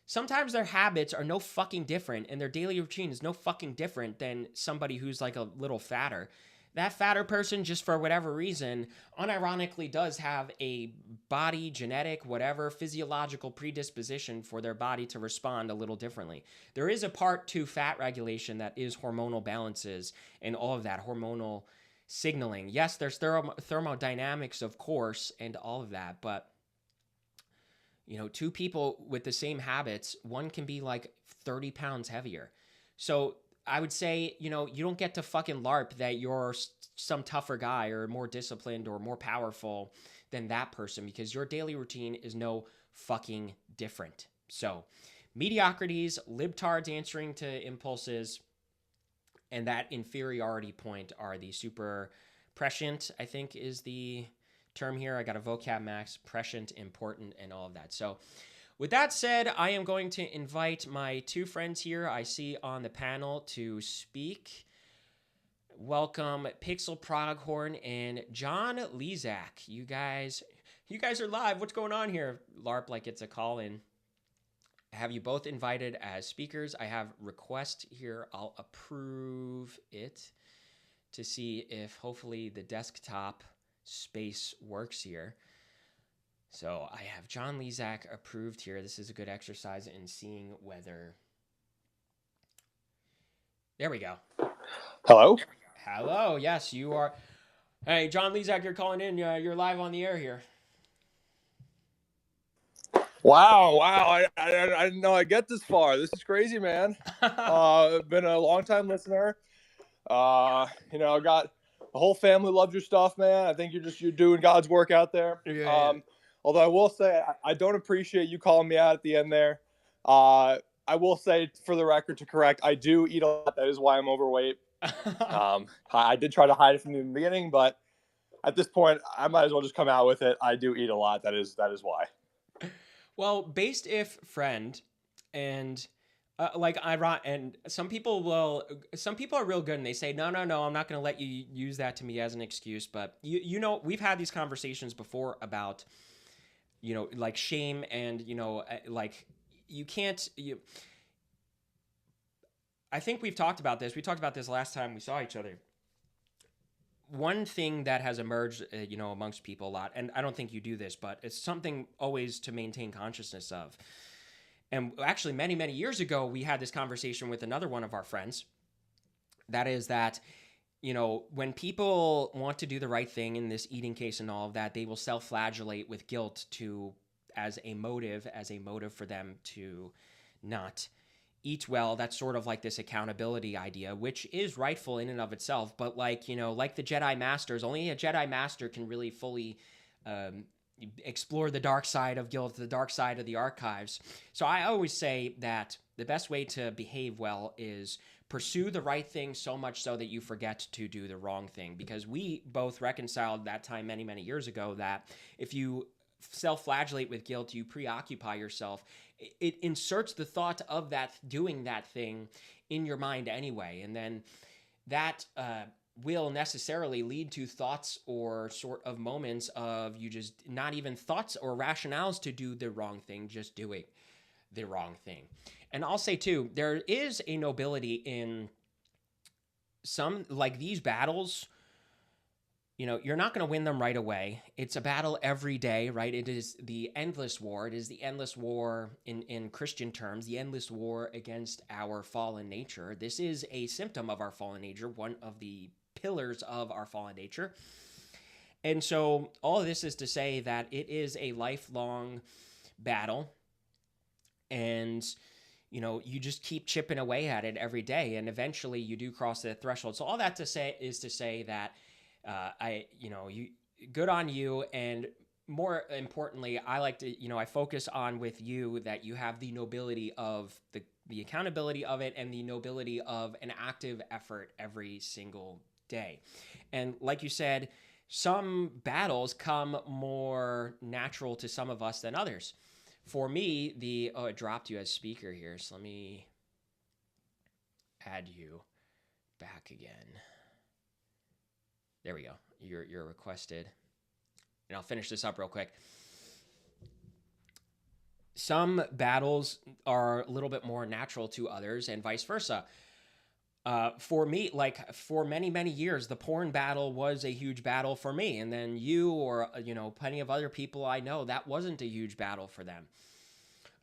sometimes their habits are no fucking different, and their daily routine is no fucking different than somebody who's like a little fatter. That fatter person, just for whatever reason, unironically does have a body, genetic, whatever, physiological predisposition for their body to respond a little differently. There is a part to fat regulation that is hormonal balances and all of that hormonal signaling. Yes, there's thermodynamics, of course, and all of that, but you know, two people with the same habits, one can be like 30 pounds heavier. So I would say, you know, you don't get to fucking LARP that you're some tougher guy or more disciplined or more powerful than that person, because your daily routine is no fucking different. So mediocrities, libtards answering to impulses, and that inferiority point are the super prescient, I think is the term here. I got a vocab max, prescient, important, and all of that. So with that said, I am going to invite my two friends here I see on the panel to speak. Welcome Pixel Proghorn and John Lezak. You guys are live. What's going on here? LARP like it's a call-in. I have you both invited as speakers. I have request here. I'll approve it to see if hopefully the desktop space works here. So I have John Lezak approved here. This is a good exercise in seeing whether... There we go. Hello? Hello. Yes, you are. Hey, John Lezak, you're calling in. You're live on the air here. Wow. I didn't know I'd get this far. This is crazy, man. Been a long time listener. I got the whole family loves your stuff, man. I think you're doing God's work out there. Yeah. Although I will say I don't appreciate you calling me out at the end there. I will say for the record to correct, I do eat a lot. That is why I'm overweight. I did try to hide it from the beginning, but at this point, I might as well just come out with it. I do eat a lot. That is why. Well, based if friend, and and some people are real good and they say, no, I'm not going to let you use that to me as an excuse. But you know, we've had these conversations before about, you know, like shame and, you know, like I think we've talked about this. We talked about this last time we saw each other. One thing that has emerged, you know, amongst people a lot, and I don't think you do this, but it's something always to maintain consciousness of. And actually, many, many years ago, we had this conversation with another one of our friends. That is that, you know, when people want to do the right thing in this eating case and all of that, they will self-flagellate with guilt to as a motive for them to not eat well. That's sort of like this accountability idea, which is rightful in and of itself. But like, you know, like the Jedi Masters, only a Jedi Master can really fully explore the dark side of guilt, the dark side of the archives. So I always say that the best way to behave well is pursue the right thing so much so that you forget to do the wrong thing. Because we both reconciled that time many, many years ago that if you self-flagellate with guilt, you preoccupy yourself, it inserts the thought of that doing that thing in your mind anyway, and then that will necessarily lead to thoughts or sort of moments of you just not even thoughts or rationales to do the wrong thing, just doing the wrong thing. And I'll say too, there is a nobility in some, like these battles. You know, you're not going to win them right away. It's a battle every day, right? It is the endless war. It is the endless war in Christian terms, the endless war against our fallen nature. This is a symptom of our fallen nature, one of the pillars of our fallen nature. And so all of this is to say that it is a lifelong battle. And you know, you just keep chipping away at it every day, and eventually you do cross the threshold. So all that to say is to say that good on you. And more importantly, I like to, I focus on with you that you have the nobility of the accountability of it and the nobility of an active effort every single day. And like you said, some battles come more natural to some of us than others. For me, it dropped you as speaker here, so let me add you back again. There we go. You're requested. And I'll finish this up real quick. Some battles are a little bit more natural to others and vice versa. For me, like for many, many years, the porn battle was a huge battle for me. And then you or, plenty of other people I know, that wasn't a huge battle for them.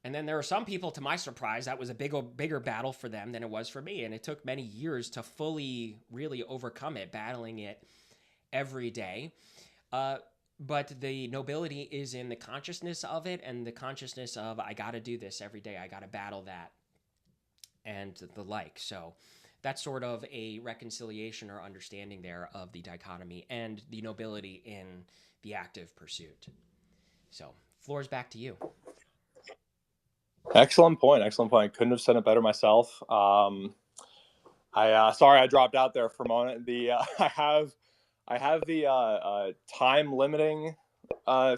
And then there are some people, to my surprise, that was a bigger battle for them than it was for me. And it took many years to fully, really overcome it, battling it every day. But the nobility is in the consciousness of it and the consciousness of, I got to do this every day. I got to battle that and the like. So that's sort of a reconciliation or understanding there of the dichotomy and the nobility in the active pursuit. So floor's back to you. Excellent point. Excellent point. Couldn't have said it better myself. Sorry I dropped out there for a moment. I have the time limiting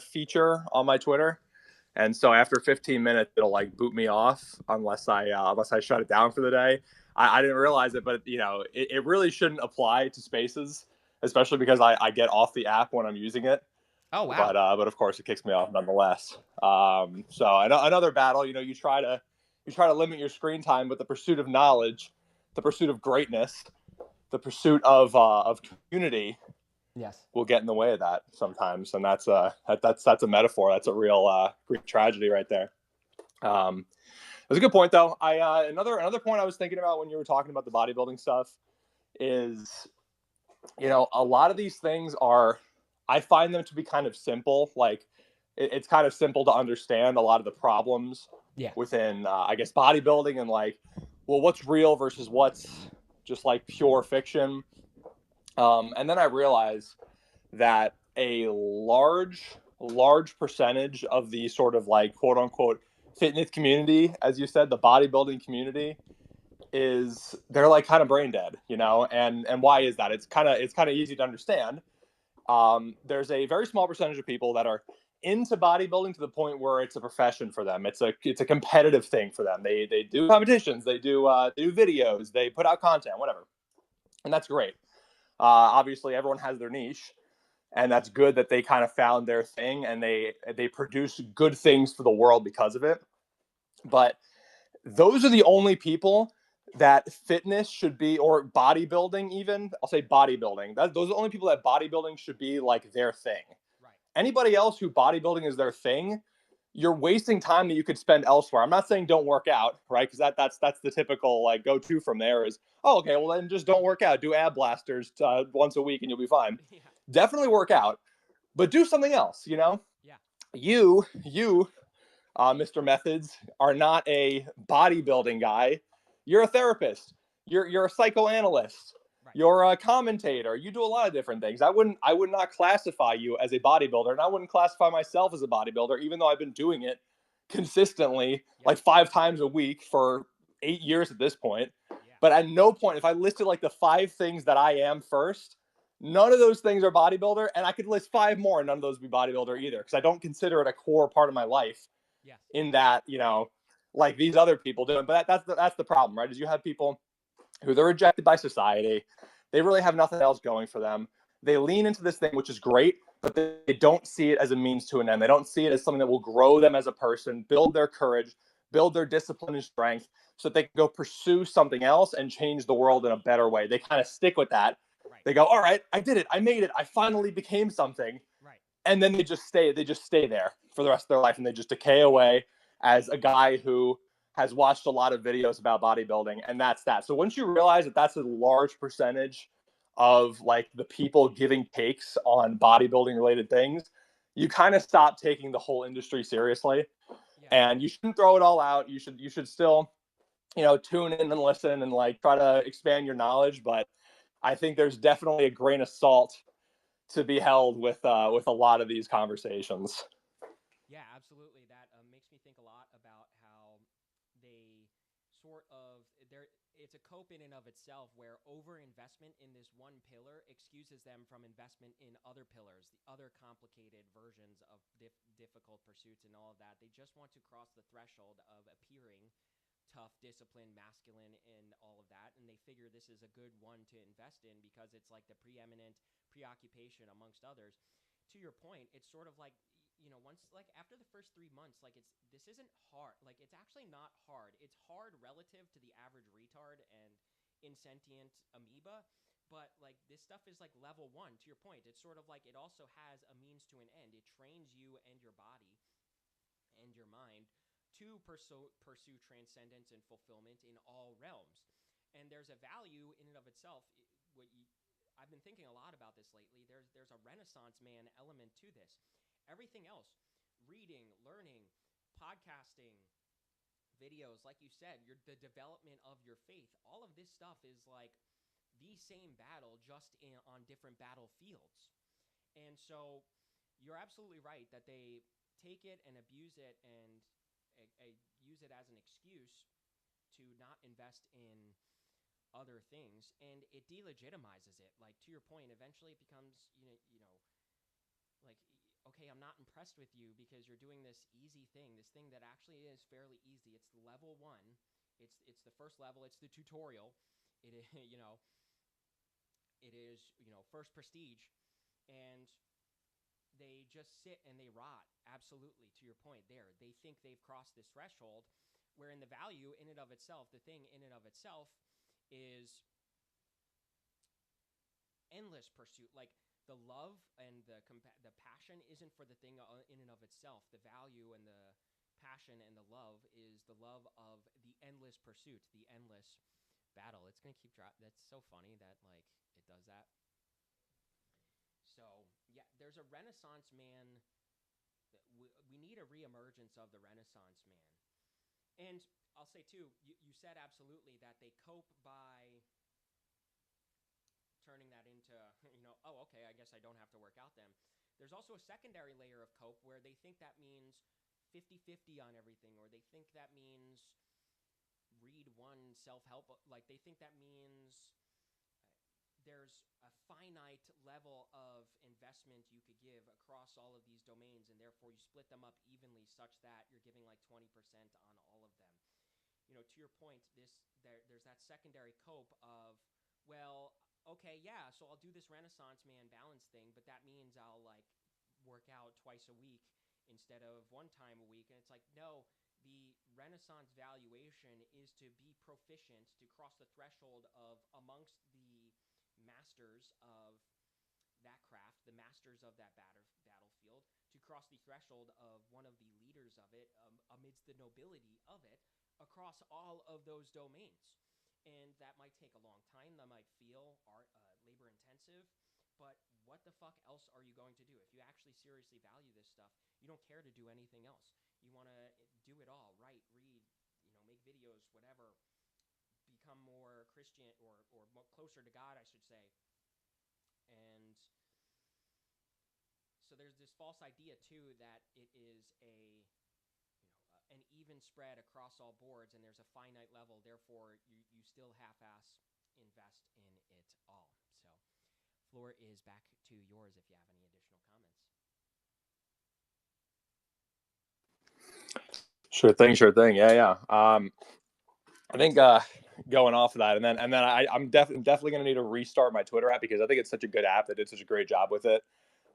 feature on my Twitter, and so after 15 minutes, it'll like boot me off unless I shut it down for the day. I didn't realize it, but it really shouldn't apply to Spaces, especially because I get off the app when I'm using it. Oh wow! But of course, it kicks me off nonetheless. So another battle. You try to limit your screen time, but the pursuit of knowledge, the pursuit of greatness, the pursuit of community, yes, will get in the way of that sometimes, and that's a metaphor. That's a real tragedy right there. That's a good point, though. Another point I was thinking about when you were talking about the bodybuilding stuff is, a lot of these things I find them to be kind of simple. Like it's kind of simple to understand a lot of the problems within, I guess, bodybuilding and like, well, what's real versus what's just like pure fiction. And then I realized that a large percentage of the sort of like quote unquote fitness community, as you said, the bodybuilding community, they're like kind of brain dead, and why is that? It's kind of easy to understand. There's a very small percentage of people that are into bodybuilding to the point where it's a profession for them. It's a competitive thing for them. They do competitions, they do videos, they put out content, whatever, and that's great. Obviously, everyone has their niche, and that's good that they kind of found their thing and they produce good things for the world because of it. But those are the only people that fitness should be, or bodybuilding even. I'll say bodybuilding. Those are the only people that bodybuilding should be like their thing. Right. Anybody else who bodybuilding is their thing, you're wasting time that you could spend elsewhere. I'm not saying don't work out, right? Because that's the typical like go-to from there is, oh, okay, well then just don't work out. Do ab blasters once a week and you'll be fine. Yeah. Definitely work out, but do something else. Yeah. You Mr. Methods, are not a bodybuilding guy. You're a therapist. You're a psychoanalyst. Right. You're a commentator. You do a lot of different things. I would not classify you as a bodybuilder, and I wouldn't classify myself as a bodybuilder, even though I've been doing it consistently, Yep. like 5 times a week for 8 years at this point. Yeah. But at no point, if I listed like the 5 things that I am first, none of those things are bodybuilder, and I could list 5 more, and none of those would be bodybuilder either, because I don't consider it a core part of my life. Yes. In that, like these other people do. But that's the problem, right? Is you have people who they're rejected by society. They really have nothing else going for them. They lean into this thing, which is great, but they don't see it as a means to an end. They don't see it as something that will grow them as a person, build their courage, build their discipline and strength, so that they can go pursue something else and change the world in a better way. They kind of stick with that. Right. They go, all right, I did it. I made it. I finally became something. Right. And then they just stay there for the rest of their life, and they just decay away as a guy who has watched a lot of videos about bodybuilding, and that's that. So once you realize that that's a large percentage of like the people giving takes on bodybuilding related things, you kind of stop taking the whole industry seriously. Yeah. And you shouldn't throw it all out. You should still, tune in and listen and like try to expand your knowledge. But I think there's definitely a grain of salt to be held with a lot of these conversations. Yeah, absolutely. That makes me think a lot about how they sort of it's a cope in and of itself, where overinvestment in this one pillar excuses them from investment in other pillars, the other complicated versions of difficult pursuits and all of that. They just want to cross the threshold of appearing tough, disciplined, masculine, and all of that, and they figure this is a good one to invest in because it's like the preeminent preoccupation amongst others. To your point, it's sort of like, once, like, after the first 3 months, like, this isn't hard. Like, it's actually not hard. It's hard relative to the average retard and insentient amoeba, but like this stuff is like level 1. To your point, it's sort of like it also has a means to an end. It trains you and your body and your mind to pursue transcendence and fulfillment in all realms. And there's a value in and of itself. I've been thinking a lot about this lately. There's a Renaissance man element to this. Everything else, reading, learning, podcasting, videos, like you said, the development of your faith, all of this stuff is like the same battle, just on different battlefields. And so you're absolutely right that they take it and abuse it and use it as an excuse to not invest in other things, and it delegitimizes it. Like, to your point, eventually it becomes, like, okay, I'm not impressed with you because you're doing this easy thing, this thing that actually is fairly easy. It's level 1. It's the first level. It's the tutorial. It is, it is, first prestige, and they just sit and they rot. Absolutely, to your point there. They think they've crossed this threshold, where in the value in and of itself, the thing in and of itself is endless pursuit. Like, the love and the passion isn't for the thing in and of itself. The value and the passion and the love is the love of the endless pursuit, the endless battle. It's going to keep dropping. That's so funny that, like, it does that. So, yeah, there's a Renaissance man. We need a reemergence of the Renaissance man. And I'll say, too, you said absolutely that they cope by turning that into, oh, okay, I guess I don't have to work out then. There's also a secondary layer of cope where they think that means 50-50 on everything, or they think that means read one self-help. Like, they think that means there's a finite level of investment you could give across all of these domains, and therefore you split them up evenly such that you're giving like 20% on all of them. To your point, there's that secondary cope of, well, okay, yeah, so I'll do this Renaissance man balance thing, but that means I'll like work out twice a week instead of one time a week. And it's like, no, the Renaissance valuation is to be proficient, to cross the threshold of amongst the masters of that craft, the masters of that battlefield, to cross the threshold of one of the leaders of it, amidst the nobility of it, across all of those domains. And that might take a long time. That might feel labor intensive. But what the fuck else are you going to do? If you actually seriously value this stuff, you don't care to do anything else. You want to do it all, write, read, make videos, whatever, become more Christian or more closer to God, I should say. And so there's this false idea too that it is an even spread across all boards, and there's a finite level. Therefore, you still half-ass invest in it all. So, floor is back to yours if you have any additional comments. Sure thing. Yeah. I think going off of that, and then I'm definitely going to need to restart my Twitter app because I think it's such a good app that did such a great job with it.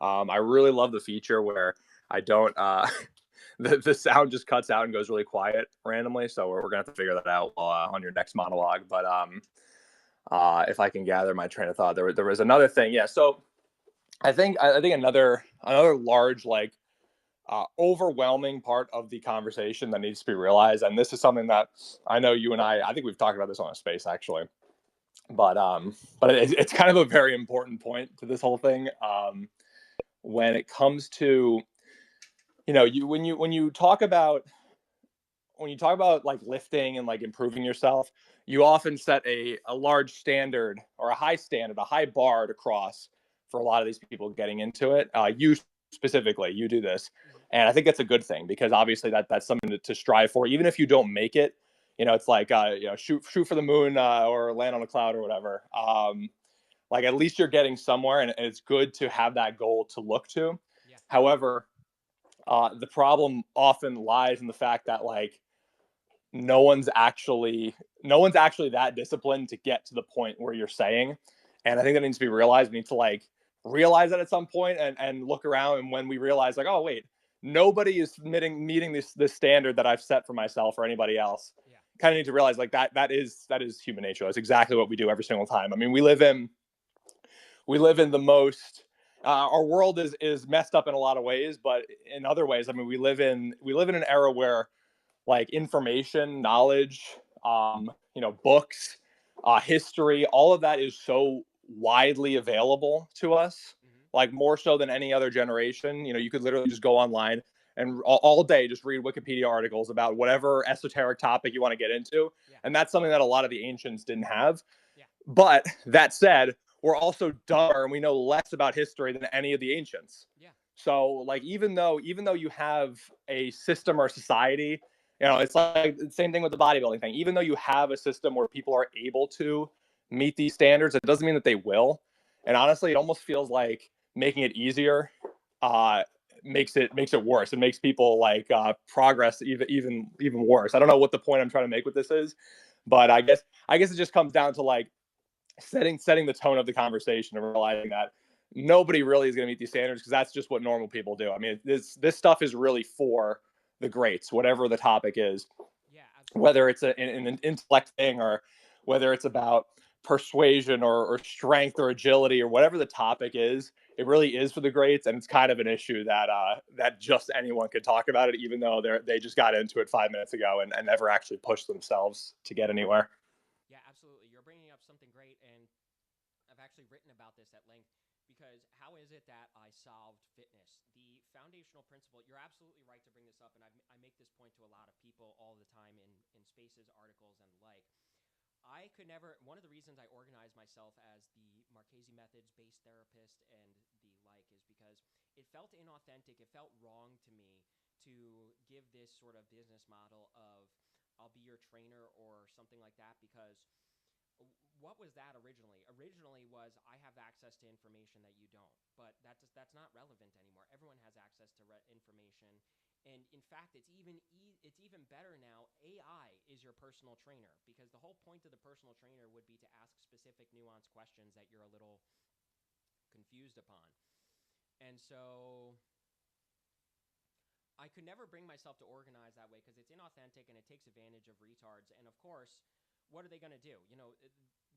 I really love the feature where I don't the sound just cuts out and goes really quiet randomly. So we're gonna have to figure that out on your next monologue. But if I can gather my train of thought, there was another thing. Yeah. So I think another large overwhelming part of the conversation that needs to be realized, and this is something that I know you and I think we've talked about this on a space actually, but it's kind of a very important point to this whole thing. When it comes to when you talk about like lifting and like improving yourself, you often set a large standard or a high standard, a high bar to cross for a lot of these people getting into it. You specifically, you do this. And I think that's a good thing because obviously that's something to strive for, even if you don't make it. It's like shoot for the moon or land on a cloud or whatever. Like at least you're getting somewhere, and it's good to have that goal to look to. Yeah. However, the problem often lies in the fact that like no one's actually that disciplined to get to the point where you're saying. And I think that needs to be realized. We need to like realize that at some point and look around. And when we realize like, oh wait, nobody is meeting this standard that I've set for myself or anybody else. Yeah. Kind of need to realize like that is human nature. That's exactly what we do every single time. I mean, we live in the most our world is messed up in a lot of ways, but in other ways, I mean, we live in an era where like information, knowledge, books, history, all of that is so widely available to us, like more so than any other generation. You could literally just go online and all day just read Wikipedia articles about whatever esoteric topic you want to get into. Yeah. And that's something that a lot of the ancients didn't have. Yeah. But that said, we're also dumber and we know less about history than any of the ancients. Yeah. So like even though you have a system or society, it's like the same thing with the bodybuilding thing. Even though you have a system where people are able to meet these standards, it doesn't mean that they will. And honestly, it almost feels like making it easier makes it worse. It makes people like progress even worse. I don't know what the point I'm trying to make with this is, but I guess it just comes down to like setting the tone of the conversation and realizing that nobody really is going to meet these standards because that's just what normal people do. I mean, this stuff is really for the greats, whatever the topic is. Yeah, absolutely. Whether it's an intellect thing or whether it's about persuasion or strength or agility or whatever the topic is, it really is for the greats. And it's kind of an issue that just anyone could talk about it, even though they just got into it 5 minutes ago and never actually pushed themselves to get anywhere. Yeah, absolutely. You're bringing up something great, and I've actually written about this at length. Because how is it that I solved fitness? The foundational principle, you're absolutely right to bring this up, and I make this point to a lot of people all the time in spaces, articles, and the like. I could never, one of the reasons I organized myself as the Marchese methods-based therapist and the like is because it felt inauthentic. It felt wrong to me to give this sort of business model of I'll be your trainer or something like that because what was that originally? Originally was I have access to information that you don't, but that's not relevant anymore. Everyone has access to information, and in fact, it's even better now. AI is your personal trainer because the whole point of the personal trainer would be to ask specific, nuanced questions that you're a little confused upon, and so I could never bring myself to organize that way because it's inauthentic and it takes advantage of retards, and of course. What are they going to do?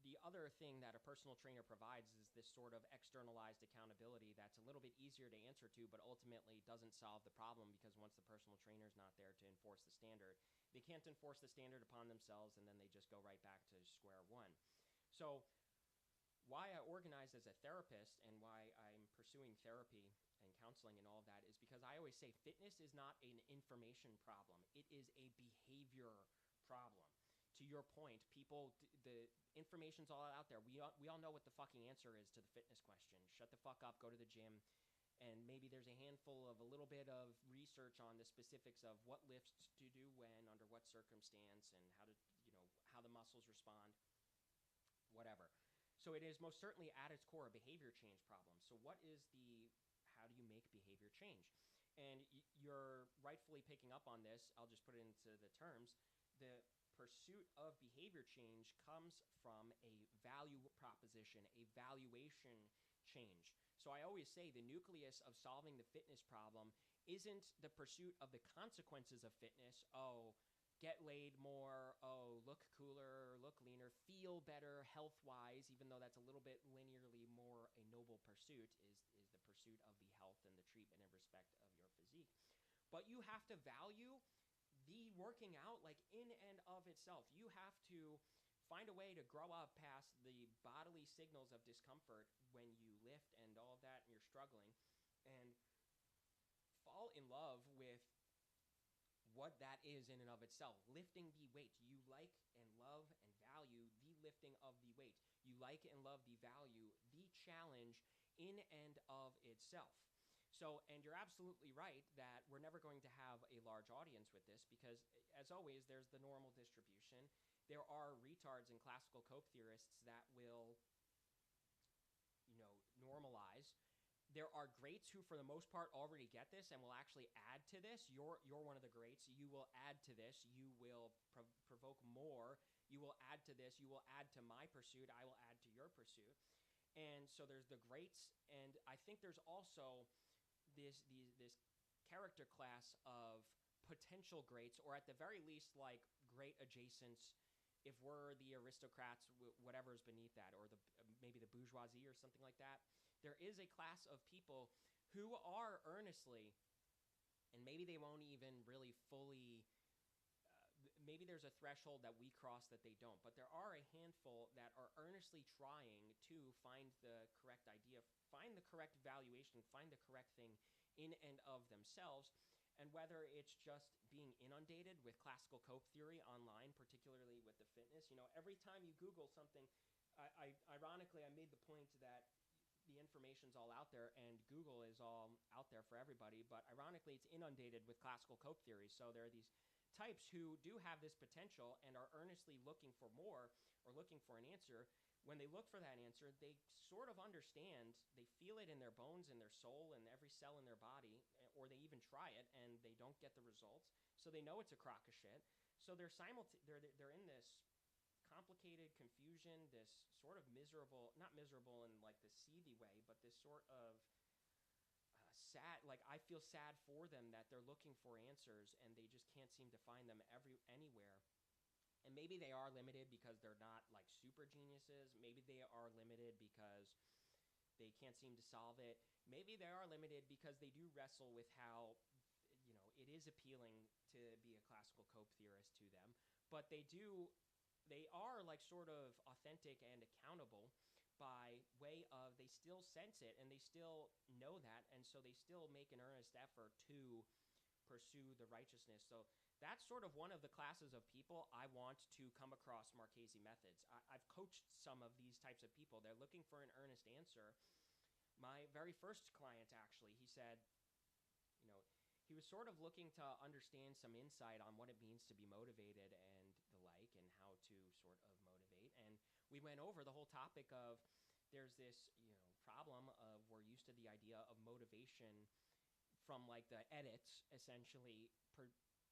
The other thing that a personal trainer provides is this sort of externalized accountability that's a little bit easier to answer to, but ultimately doesn't solve the problem because once the personal trainer is not there to enforce the standard, they can't enforce the standard upon themselves, and then they just go right back to square one. So why I organize as a therapist and why I'm pursuing therapy and counseling and all of that is because I always say fitness is not an information problem. It is a behavior problem. To your point, people, the information's all out there. We all know what the fucking answer is to the fitness question. Shut the fuck up, go to the gym, and maybe there's a handful of a little bit of research on the specifics of what lifts to do when, under what circumstance, and how to, how the muscles respond, whatever. So it is most certainly at its core a behavior change problem. So how do you make behavior change? And you're rightfully picking up on this. I'll just put it into the terms. The pursuit of behavior change comes from a value proposition, a valuation change. So I always say the nucleus of solving the fitness problem isn't the pursuit of the consequences of fitness. Oh, get laid more, look cooler, look leaner, feel better health-wise, even though that's a little bit linearly more a noble pursuit, is the pursuit of the health and the treatment in respect of your physique. But you have to value the working out like in and of itself. You have to find a way to grow up past the bodily signals of discomfort when you lift and all of that and you're struggling, and fall in love with what that is in and of itself. Lifting the weight. You like and love and value the lifting of the weight. You like and love the value, the challenge in and of itself. So, and you're absolutely right that we're never going to have a large audience with this because, as always, there's the normal distribution. There are retards and classical cope theorists that will, normalize. There are greats who, for the most part, already get this and will actually add to this. You're one of the greats. You will add to this. You will provoke more. You will add to this. You will add to my pursuit. I will add to your pursuit. And so there's the greats, and I think there's also this character class of potential greats, or at the very least, like great adjacents. If we're the aristocrats, whatever is beneath that, or maybe the bourgeoisie or something like that, there is a class of people who are earnestly, and maybe they won't even really fully, maybe there's a threshold that we cross that they don't, but there are a handful that are earnestly trying to find the correct idea, find the correct valuation, find the correct thing in and of themselves. And whether it's just being inundated with classical cope theory online, particularly with the fitness, every time you Google something, ironically, I made the point that the information's all out there and Google is all out there for everybody, but ironically, it's inundated with classical cope theory. So there are these types who do have this potential and are earnestly looking for more or looking for an answer. When they look for that answer, they sort of understand, they feel it in their bones, in their soul, and every cell in their body, or they even try it, and they don't get the results. So they know it's a crock of shit. So they're in this complicated confusion, this sort of miserable, not miserable in like the seethy way, but this sort of sad, like I feel sad for them that they're looking for answers, and they just can't seem to find them anywhere. And maybe they are limited because they're not like super geniuses. Maybe they are limited because they can't seem to solve it. Maybe they are limited because they do wrestle with how, it is appealing to be a classical cope theorist to them. But they are like sort of authentic and accountable by way of they still sense it and they still know that. And so they still make an earnest effort to pursue the righteousness. So that's sort of one of the classes of people I want to come across Marchese methods. I've coached some of these types of people. They're looking for an earnest answer. My very first client, actually, he said, he was sort of looking to understand some insight on what it means to be motivated and the like, and how to sort of motivate. And we went over the whole topic of there's this, problem of we're used to the idea of motivation from like the edits, essentially,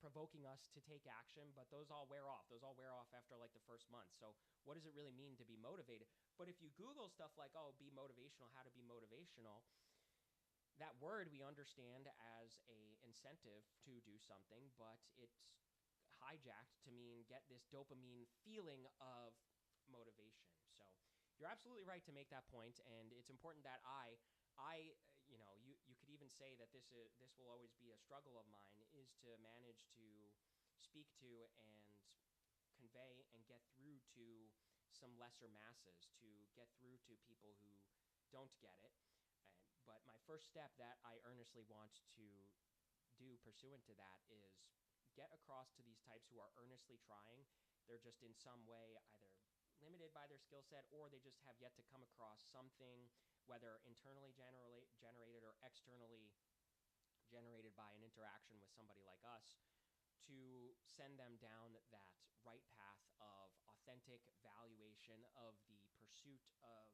provoking us to take action, but those all wear off. Those all wear off after like the first month. So what does it really mean to be motivated? But if you Google stuff like, be motivational, how to be motivational, that word we understand as a incentive to do something, but it's hijacked to mean get this dopamine feeling of motivation. So you're absolutely right to make that point, and it's important that you could even say that this will always be a struggle of mine, is to manage to speak to and convey and get through to some lesser masses, to get through to people who don't get it. But my first step that I earnestly want to do pursuant to that is get across to these types who are earnestly trying. They're just in some way either limited by their skill set, or they just have yet to come across something, whether internally generated or externally generated by an interaction with somebody like us, to send them down that right path of authentic valuation of the pursuit of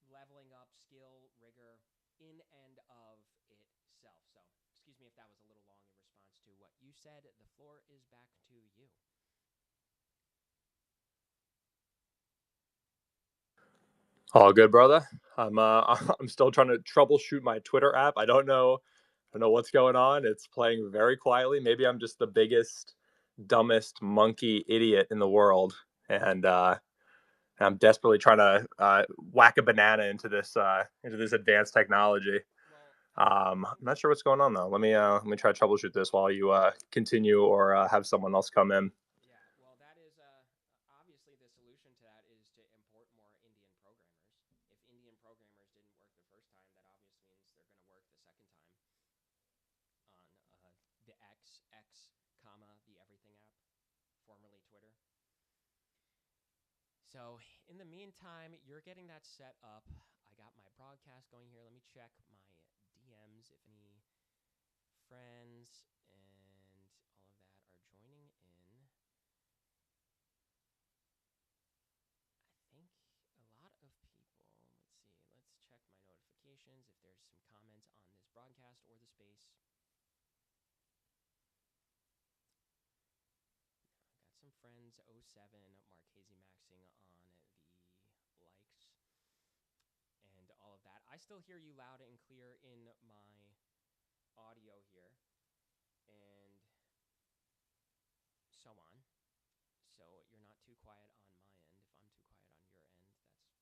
leveling up skill, rigor in and of itself. So, excuse me if that was a little long in response to what you said. The floor is back to you. All good, brother. I'm I'm still trying to troubleshoot my Twitter app. I don't know what's going on. It's playing very quietly. Maybe I'm just the biggest, dumbest monkey idiot in the world, and I'm desperately trying to whack a banana into this advanced technology. Well, I'm not sure what's going on though. Let me try to troubleshoot this while you continue or have someone else come in. yeah, well, that is obviously the solution to that is to import more Indian programmers. If Indian programmers didn't work the first time, that obviously means they're going to work the second time on the comma, the Everything app, formerly Twitter. So, in the meantime, you're getting that set up. I got my broadcast going here. Let me check my DMs if any friends and all of that are joining in. I think a lot of people. Let's see. Let's check my notifications if there's some comments on this broadcast or the space. Got some friends. 07 Marchese maxing on the likes and all of that. I still hear you loud and clear in my audio here, and so on. So you're not too quiet on my end. If I'm too quiet on your end, that's the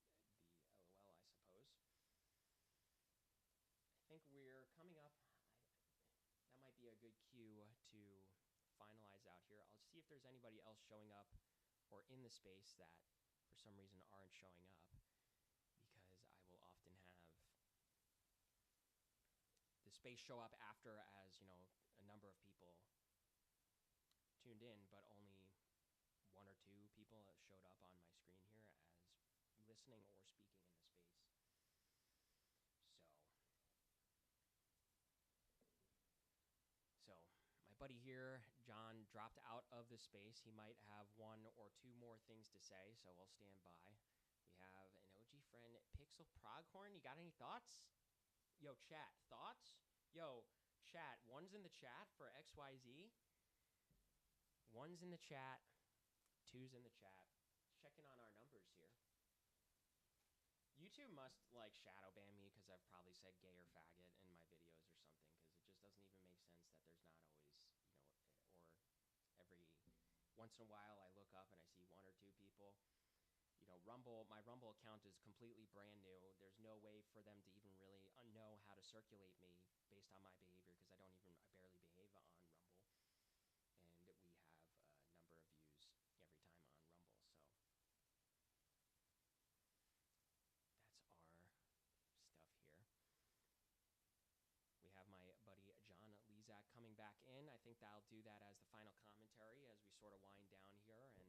LOL, I suppose. I think we're coming up. That might be a good cue to finalize out here. I'll see if there's anybody else showing up or in the space that for some reason aren't showing up, because I will often have the space show up after, as you know, a number of people tuned in, but only one or two people showed up on my screen here as listening or speaking in the space. So my buddy here, John, dropped out of the space. He might have one or two more things to say, so we'll stand by. We have an OG friend, Pixel Proghorn. You got any thoughts? Yo, chat, thoughts? Yo, chat, one's in the chat for XYZ. One's in the chat, two's in the chat. Checking on our numbers here. YouTube must like shadow ban me because I've probably said gay or faggot in my videos or something, because it just doesn't even make sense that there's not always, or every once in a while I look up and I see one or two people. My Rumble account is completely brand new. There's no way for them to even really know how to circulate me based on my behavior, because I barely behave on Rumble. And we have a number of views every time on Rumble. So that's our stuff here. We have my buddy John Lezak coming back in. I think that'll do that as the final commentary as we sort of wind down here and we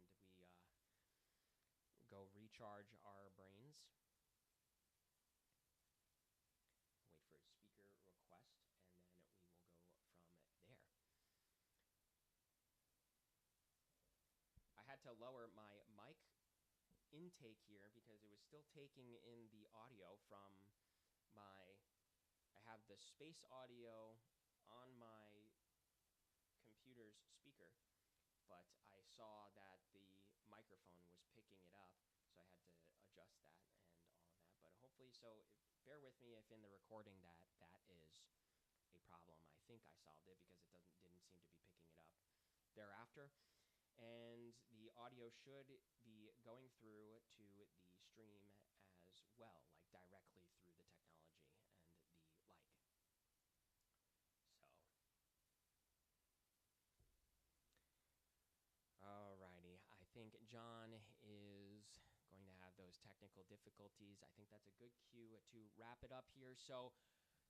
go recharge our brains. Wait for a speaker request, and then we will go from there. I had to lower my mic intake here because it was still taking in the audio from my. I have the space audio on my computer's speaker, but I saw that the microphone was picking it up, so I had to adjust that and all of that. But hopefully, bear with me if in the recording that is a problem. I think I solved it because it didn't seem to be picking it up thereafter. And the audio should be going through to the stream as well, like directly through the technology and the like. So, alrighty. I think John is going to have those technical technical difficulties. I think that's a good cue to wrap it up here. So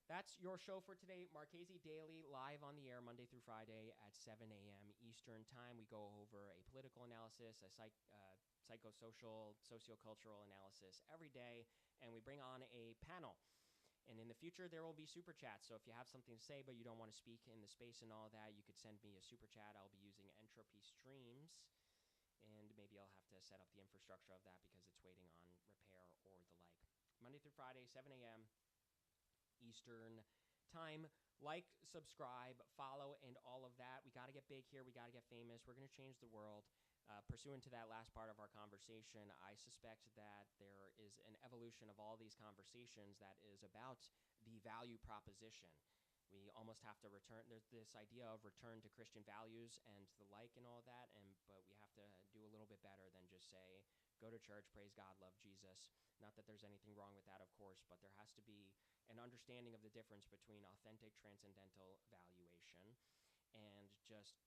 that's your show for today. Marchese Daily, live on the air Monday through Friday at 7 a.m. Eastern Time. We go over a political analysis, a psychosocial, sociocultural analysis every day, and we bring on a panel. And in the future, there will be super chats. So if you have something to say, but you don't want to speak in the space and all that, you could send me a super chat. I'll be using Entropy Streams, and maybe I'll have to set up the infrastructure of that because it's waiting on repair or the like. Monday through Friday, 7 a.m. Eastern Time. Like, subscribe, follow, and all of that. We got to get big here. We got to get famous. We're going to change the world. Pursuant to that last part of our conversation, I suspect that there is an evolution of all these conversations that is about the value proposition. We almost have to return. There's this idea of return to Christian values and the like and all that, but we have to do a little bit better than just say, go to church, praise God, love Jesus. Not that there's anything wrong with that, of course, but there has to be an understanding of the difference between authentic transcendental valuation and just,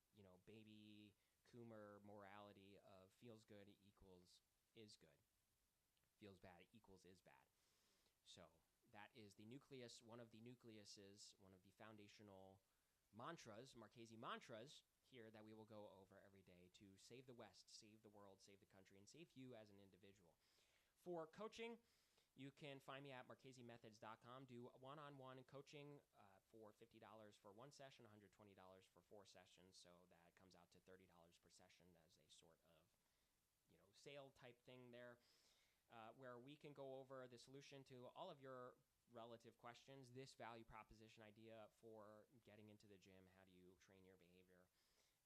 baby Coomer morality of feels good equals is good. Feels bad equals is bad. So that is the nucleus, one of the nucleuses, one of the foundational mantras, Marchese mantras here that we will go over every day to save the West, save the world, save the country, and save you as an individual. For coaching, you can find me at marchesemethods.com. Do one-on-one coaching for $50 for one session, $120 for 4 sessions. So that comes out to $30 per session as a sort of, sale type thing there, where we can go over the solution to all of your relative questions, this value proposition idea for getting into the gym, how do you train your behavior,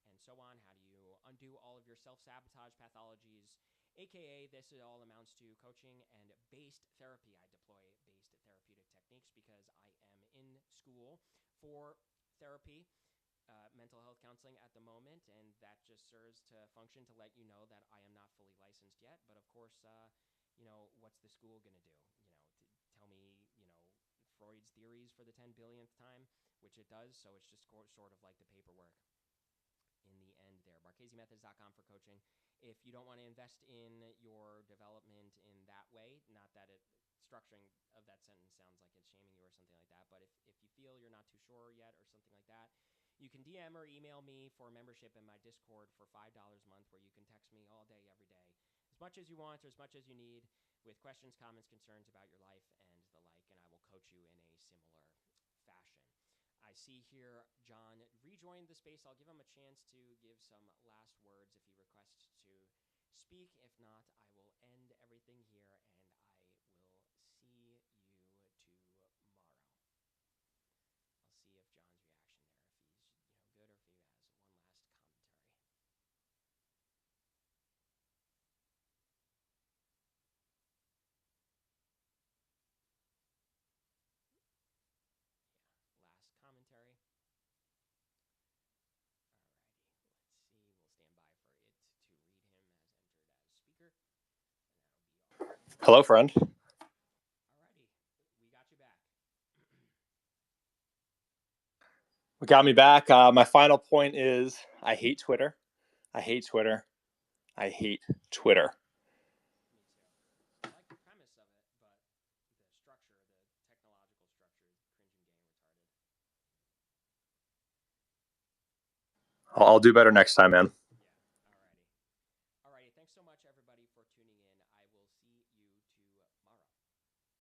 and so on. How do you undo all of your self-sabotage pathologies, AKA this all amounts to coaching and based therapy. I deploy based therapeutic techniques because I am in school for therapy, mental health counseling at the moment, and that just serves to function to let you know that I am not fully licensed yet. But of course, what's the school going to do? Tell me, Freud's theories for the 10 billionth time, which it does. So it's just sort of like the paperwork in the end there. MarcheseMethods.com for coaching. If you don't want to invest in your development in that way, not that structuring of that sentence sounds like it's shaming you or something like that, but if you feel you're not too sure yet or something like that, you can DM or email me for membership in my Discord for $5 a month, where you can text me all day, every day, as much as you want or as much as you need, with questions, comments, concerns about your life and the like, and I will coach you in a similar fashion. I see here John rejoined the space. I'll give him a chance to give some last words if he requests to speak. If not, I will end everything here, and I will see you tomorrow. I'll see if John's reaction there, if he's good, or if he has one last commentary. Yeah, last commentary. Alrighty, let's see. We'll stand by for it to read him as entered as speaker, and that'll be all. Hello, friend. Alrighty, we got you back. What got me back? My final point is I hate Twitter. I hate Twitter. I hate Twitter. Me too. I like the premise of it, but the structure, the technological structure, is cringing, gay, and retarded. I'll do better next time, man.